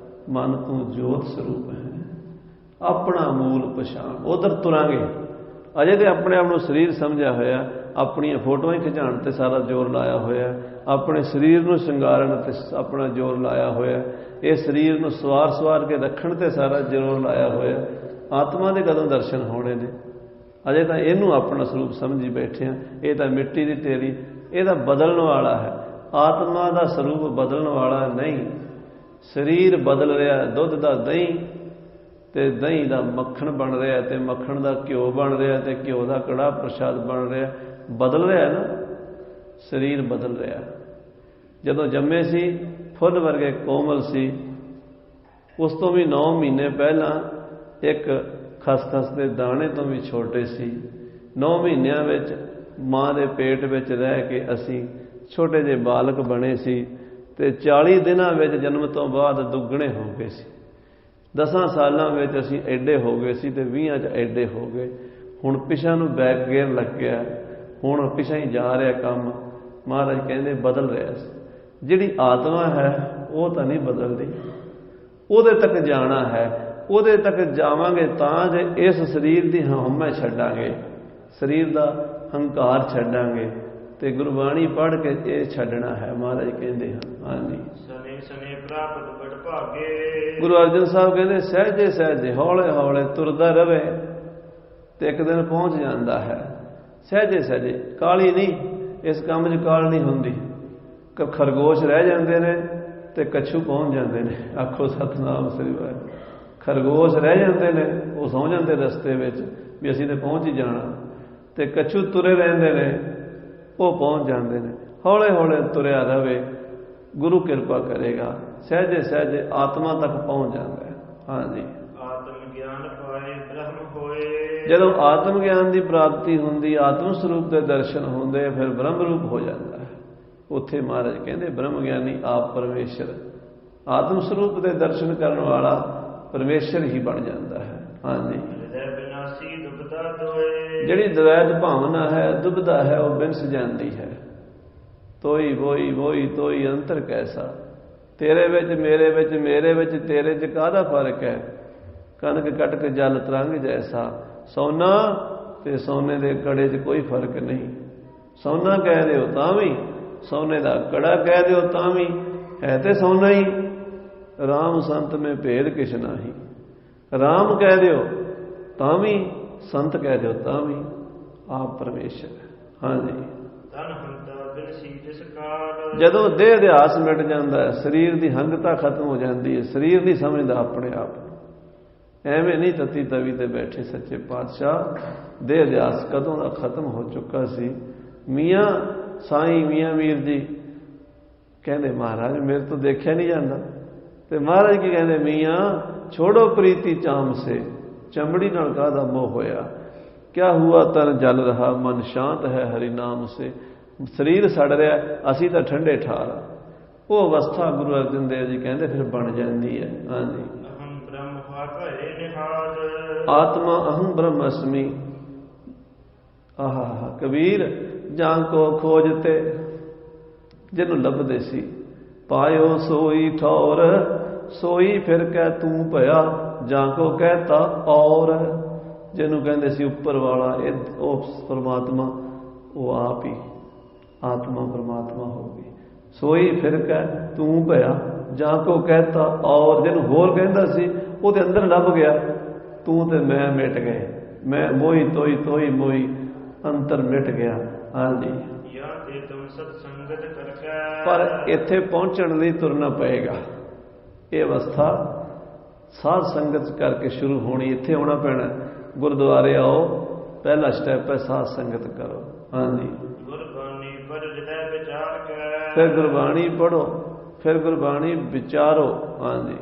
ਮਨ ਤੂੰ ਜੋਤ ਸਰੂਪ ਹੈ, ਆਪਣਾ ਮੂਲ ਪਛਾਣ। ਉਧਰ ਤੁਰਾਂਗੇ। ਅਜੇ ਤੇ ਆਪਣੇ ਆਪ ਨੂੰ ਸਰੀਰ ਸਮਝਿਆ ਹੋਇਆ, ਆਪਣੀਆਂ ਫੋਟੋਆਂ ਹੀ ਖਿਚਾਉਣ ਤੇ ਸਾਰਾ ਜ਼ੋਰ ਲਾਇਆ ਹੋਇਆ, ਆਪਣੇ ਸਰੀਰ ਨੂੰ ਸ਼ਿੰਗਾਰਨ ਤੇ ਆਪਣਾ ਜ਼ੋਰ ਲਾਇਆ ਹੋਇਆ, ਇਹ ਸਰੀਰ ਨੂੰ ਸਵਾਰ ਕੇ ਰੱਖਣ ਤੇ ਸਾਰਾ ਜ਼ੋਰ ਲਾਇਆ ਹੋਇਆ। ਆਤਮਾ ਦੇ ਕਦੋਂ ਦਰਸ਼ਨ ਹੋਣੇ ਨੇ? ਅਜੇ ਤਾਂ ਇਹਨੂੰ ਆਪਣਾ ਸਰੂਪ ਸਮਝੀ ਬੈਠੇ ਆ। ਇਹ ਤਾਂ ਮਿੱਟੀ ਦੀ ਢੇਰੀ, ਇਹ ਤਾਂ ਬਦਲਣ ਵਾਲਾ ਹੈ। ਆਤਮਾ ਦਾ ਸਰੂਪ ਬਦਲਣ ਵਾਲਾ ਨਹੀਂ। ਸਰੀਰ ਬਦਲ ਰਿਹਾ, ਦੁੱਧ ਦਾ ਦਹੀਂ ਤੇ ਦਹੀਂ ਦਾ ਮੱਖਣ ਬਣ ਰਿਹਾ, ਤੇ ਮੱਖਣ ਦਾ ਘਿਓ ਬਣ ਰਿਹਾ, ਤੇ ਘਿਓ ਦਾ ਕੜਾਹ ਪ੍ਰਸ਼ਾਦ ਬਣ ਰਿਹਾ। ਬਦਲ ਰਿਹਾ ਨਾ, ਸਰੀਰ ਬਦਲ ਰਿਹਾ। ਜਦੋਂ ਜੰਮੇ ਸੀ ਫੁੱਲ ਵਰਗੇ ਕੋਮਲ ਸੀ, ਉਸ ਤੋਂ ਵੀ 9 ਮਹੀਨੇ ਪਹਿਲਾਂ ਇੱਕ ਖਸਖਸ ਦੇ ਦਾਣੇ ਤੋਂ ਵੀ ਛੋਟੇ ਸੀ। 9 ਮਹੀਨਿਆਂ ਵਿੱਚ ਮਾਂ ਦੇ ਪੇਟ ਵਿੱਚ ਰਹਿ ਕੇ ਅਸੀਂ ਛੋਟੇ ਜਿਹੇ ਬਾਲਕ ਬਣੇ ਸੀ, ਤੇ 40 ਦਿਨਾਂ ਵਿੱਚ ਜਨਮ ਤੋਂ ਬਾਅਦ ਦੁੱਗਣੇ ਹੋ ਗਏ ਸੀ। 10 ਸਾਲਾਂ ਵਿੱਚ ਅਸੀਂ ਐਡੇ ਹੋ ਗਏ ਸੀ, ਤੇ 20 'ਚ ਐਡੇ ਹੋ ਗਏ। ਹੁਣ ਪਿਛਾਂ ਨੂੰ ਬੈਕ ਗੇਅਰ ਲੱਗ ਗਿਆ, ਹੁਣ ਪਿਛਾਂ ਹੀ ਜਾ ਰਿਹਾ ਕੰਮ। ਮਹਾਰਾਜ ਕਹਿੰਦੇ ਬਦਲ ਰਿਹਾ ਸੀ। ਜਿਹੜੀ ਆਤਮਾ ਹੈ ਉਹ ਤਾਂ ਨਹੀਂ ਬਦਲਦੀ, ਉਹਦੇ ਤੱਕ ਜਾਣਾ ਹੈ। ਉਹਦੇ ਤੱਕ ਜਾਵਾਂਗੇ ਤਾਂ ਜੇ ਇਸ ਸਰੀਰ ਦੀ ਹਉਮੈ ਛੱਡਾਂਗੇ, ਸਰੀਰ ਦਾ ਹੰਕਾਰ ਛੱਡਾਂਗੇ, ਤੇ ਗੁਰਬਾਣੀ ਪੜ੍ਹ ਕੇ ਇਹ ਛੱਡਣਾ ਹੈ। ਮਹਾਰਾਜ ਕਹਿੰਦੇ ਹਨ। ਹਾਂਜੀ, ਸਨੇ ਸਨੇ ਪ੍ਰਾਪਤ ਬੜ ਭਾਗੇ। ਗੁਰੂ ਅਰਜਨ ਸਾਹਿਬ ਕਹਿੰਦੇ ਸਹਿਜੇ ਸਹਿਜੇ, ਹੌਲੇ ਹੌਲੇ ਤੁਰਦਾ ਰਵੇ ਤੇ ਇੱਕ ਦਿਨ ਪਹੁੰਚ ਜਾਂਦਾ ਹੈ। ਸਹਿਜੇ ਸਹਿਜੇ, ਕਾਹਲੀ ਨਹੀਂ। ਇਸ ਕੰਮ 'ਚ ਕਾਹਲ ਨਹੀਂ ਹੁੰਦੀ। ਖਰਗੋਸ਼ ਰਹਿ ਜਾਂਦੇ ਨੇ ਤੇ ਕੱਛੂ ਪਹੁੰਚ ਜਾਂਦੇ ਨੇ। ਆਖੋ ਸਤਿਨਾਮ ਸ੍ਰੀ ਵਾਹਿਗੁਰੂ। ਖਰਗੋਸ਼ ਰਹਿ ਜਾਂਦੇ ਨੇ, ਉਹ ਸੌਂ ਜਾਂਦੇ ਰਸਤੇ ਵਿੱਚ ਵੀ ਅਸੀਂ ਤੇ ਪਹੁੰਚ ਹੀ ਜਾਣਾ, ਤੇ ਕੱਛੂ ਤੁਰੇ ਰਹਿੰਦੇ ਨੇ, ਉਹ ਪਹੁੰਚ ਜਾਂਦੇ ਨੇ। ਹੌਲੇ ਹੌਲੇ ਤੁਰਿਆ ਰਵੇ, ਗੁਰੂ ਕਿਰਪਾ ਕਰੇਗਾ। ਸਹਿਜੇ ਸਹਿਜੇ ਆਤਮਾ ਤੱਕ ਪਹੁੰਚ ਜਾਂਦਾ ਹੈ। ਹਾਂਜੀ, ਆਤਮ ਗਿਆਨ ਪਾਏ ਬ੍ਰਹਮ ਹੋਏ। ਜਦੋਂ ਆਤਮ ਗਿਆਨ ਦੀ ਪ੍ਰਾਪਤੀ ਹੁੰਦੀ, ਆਤਮ ਸਰੂਪ ਦੇ ਦਰਸ਼ਨ ਹੁੰਦੇ, ਫਿਰ ਬ੍ਰਹਮ ਰੂਪ ਹੋ ਜਾਂਦਾ ਹੈ। ਉੱਥੇ ਮਹਾਰਾਜ ਕਹਿੰਦੇ ਬ੍ਰਹਮ ਗਿਆਨੀ ਆਪ ਪਰਮੇਸ਼ਰ। ਆਤਮ ਸਰੂਪ ਦੇ ਦਰਸ਼ਨ ਕਰਨ ਵਾਲਾ ਪਰਮੇਸ਼ਰ ਹੀ ਬਣ ਜਾਂਦਾ ਹੈ। ਹਾਂਜੀ, ਜਿਹੜੀ ਦਵੈਤ ਭਾਵਨਾ ਹੈ, ਦੁਬਦਾ ਹੈ, ਉਹ ਬਿਨਸ ਜਾਂਦੀ ਹੈ। ਤੋਈ ਵੋਈ ਵੋਈ ਤੋਈ ਅੰਤਰ ਕੈਸਾ। ਤੇਰੇ ਵਿੱਚ ਮੇਰੇ ਵਿੱਚ, ਮੇਰੇ ਵਿੱਚ ਤੇਰੇ 'ਚ ਕਾਹਦਾ ਫਰਕ ਹੈ? ਕਣਕ ਕਟਕ ਜਲ ਤਰੰਗ ਜੈਸਾ। ਸੋਨਾ ਤੇ ਸੋਨੇ ਦੇ ਕੜੇ 'ਚ ਕੋਈ ਫਰਕ ਨਹੀਂ। ਸੋਨਾ ਕਹਿ ਦਿਓ ਤਾਂ ਵੀ, ਸੋਨੇ ਦਾ ਕੜਾ ਕਹਿ ਦਿਓ ਤਾਂ ਵੀ, ਹੈ ਤੇ ਸੋਨਾ ਹੀ। ਰਾਮ ਸੰਤ ਮੇਂ ਭੇਦ ਕਿਛ ਨਾਹੀ। ਰਾਮ ਕਹਿ ਦਿਓ ਤਾਂ ਵੀ, ਸੰਤ ਕਹਿ ਦਿਓ ਤਾਂ ਵੀ, ਆਪ ਪਰਮੇਸ਼ਰ। ਹਾਂਜੀ, ਜਦੋਂ ਦੇਹ ਅਧਿਆਸ ਮਿਟ ਜਾਂਦਾ ਹੈ, ਸਰੀਰ ਦੀ ਹੰਗਤਾ ਖਤਮ ਹੋ ਜਾਂਦੀ ਹੈ, ਸਰੀਰ ਨਹੀਂ ਸਮਝਦਾ ਆਪਣੇ ਆਪ ਨੂੰ। ਐਵੇਂ ਨਹੀਂ ਤਤੀ ਤਵੀ ਤੇ ਬੈਠੇ ਸੱਚੇ ਪਾਤਸ਼ਾਹ। ਦੇਹ ਅਧਿਆਸ ਕਦੋਂ ਦਾ ਖਤਮ ਹੋ ਚੁੱਕਾ ਸੀ। ਮੀਆਂ ਸਾਈਂ ਮੀਆਂ ਮੀਰ ਜੀ ਕਹਿੰਦੇ ਮਹਾਰਾਜ ਮੇਰੇ ਤੋਂ ਦੇਖਿਆ ਨਹੀਂ ਜਾਂਦਾ। ਤੇ ਮਹਾਰਾਜ ਕੀ ਕਹਿੰਦੇ? ਮੀਆਂ ਛੋੜੋ ਪ੍ਰੀਤੀ ਚਾਮ ਸੇ, चमड़ी नाल काहदा मोह होया। क्या हुआ तन जल रहा मन शांत है हरि नाम से। शरीर सड़ रहा असी तो ठंडे ठार। वो अवस्था गुरु अर्जन देव जी कहते फिर बन जाती है। हाँ जी, आत्मा अहम ब्रह्म अस्मि। आह कबीर जां को खोजते जिन्हों लभदे सी पायो सोई ठौर सोई फिर कह तू भया जां को कहता और। जिन्हों कहते सी उपर वाला परमात्मा वो आप ही आत्मा परमात्मा होगी। सोई फिर कह तू भया जां को कहता और। जिन्हों होर कहता सी वो अंदर लभ गया तू ते मैं मिट गए। मैं मोही तोई मोही अंतर मिट गया। हाँ जी, पर इत्थे पहुंचने लिए तुरना पएगा। ये अवस्था साध संगत करके शुरू होनी। इत्थे होना पैना। गुरुद्वारे आओ पहला स्टैप है साध संगत करो। हाँ जी, फिर गुरबाणी पढ़ो फिर गुरबाणी विचारो। हाँ जी,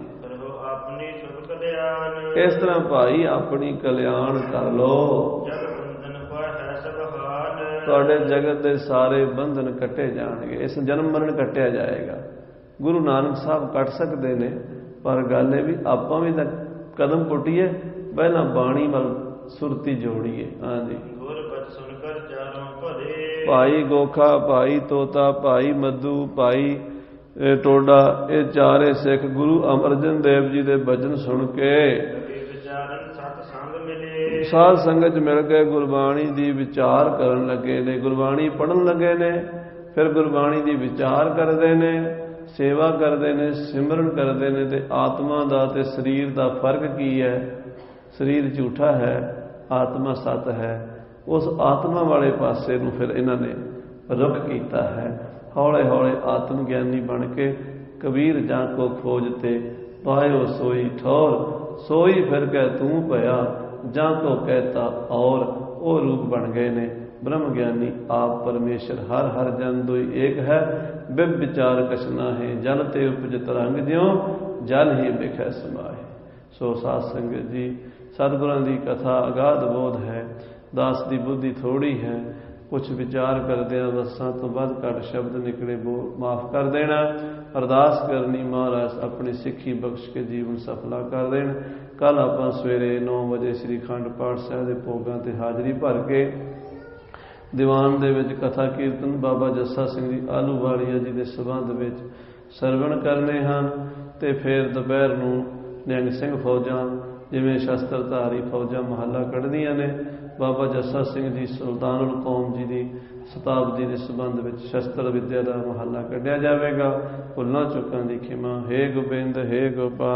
इस तरह भाई अपनी कल्याण कर लो। तुहाडे जगत के सारे बंधन कटे जाएंगे। इस जन्म मरण कटिया जाएगा। गुरु नानक साहब कट सकते हैं पर गल है भी आपां भी तां कदम पुट्टीए पहला बाणी वाल सुरती जोड़िए। हाँ जी, भाई गोखा भाई तोता भाई मधु भाई टोडा ये चारे सिख गुरु अमरजन देव जी के भजन सुन के साध संगत मिल गए गुरबाणी की विचार करन लगे ने। गुरबाणी पढ़न लगे ने फिर गुरबाणी की विचार करते हैं सेवा करते हैं सिमरन करते हैं। तो आत्मा का ते शरीर का फर्क की है। शरीर झूठा है आत्मा सत है। उस आत्मा वाले पासे नूं फिर इन्होंने रुख किया है। हौले हौले आत्म ज्ञानी बन के कबीर जां को खोजते पायो सोई ठौर सोई फिर कह तू भया जां को कहता और। वो रूप बन गए ने ब्रह्म ज्ञानी आप परमेश्वर हर हर जन दोई एक है। बिब विचार कछना है जल ते उपज तरंग ज्यों जल ही बिखै समाए। सो साध संगत जी सतगुरां दी कथा अगाध बोध है। दास की बुद्धि थोड़ी है। कुछ विचार करदे दसां तो वध घट शब्द निकले वो माफ़ कर देना। अरदास करनी महाराज अपनी सिक्खी बख्श के जीवन सफला कर देन। कल आपां सवेरे 9 बजे श्री खंड पाठ साहिब के भोगां ते हाज़री भर के दीवान दे विच कथा कीर्तन बाबा जस्सा सिंह जी आलूवालिया जी के संबंध में सरवण करने हैं। तो फिर दोपहर नूं निहंग सिंह फौजां जिवें शस्त्रधारी फौजां महला कढ़दियां ने। बाबा जस्सा सिंह जी सुल्तानुल कौम जी की शताब्दी के संबंध में शस्त्र विद्या का महला कढ़िया जाएगा। भुल्लां चुकां दी खिमा। हे गोबिंद हे गोपाल।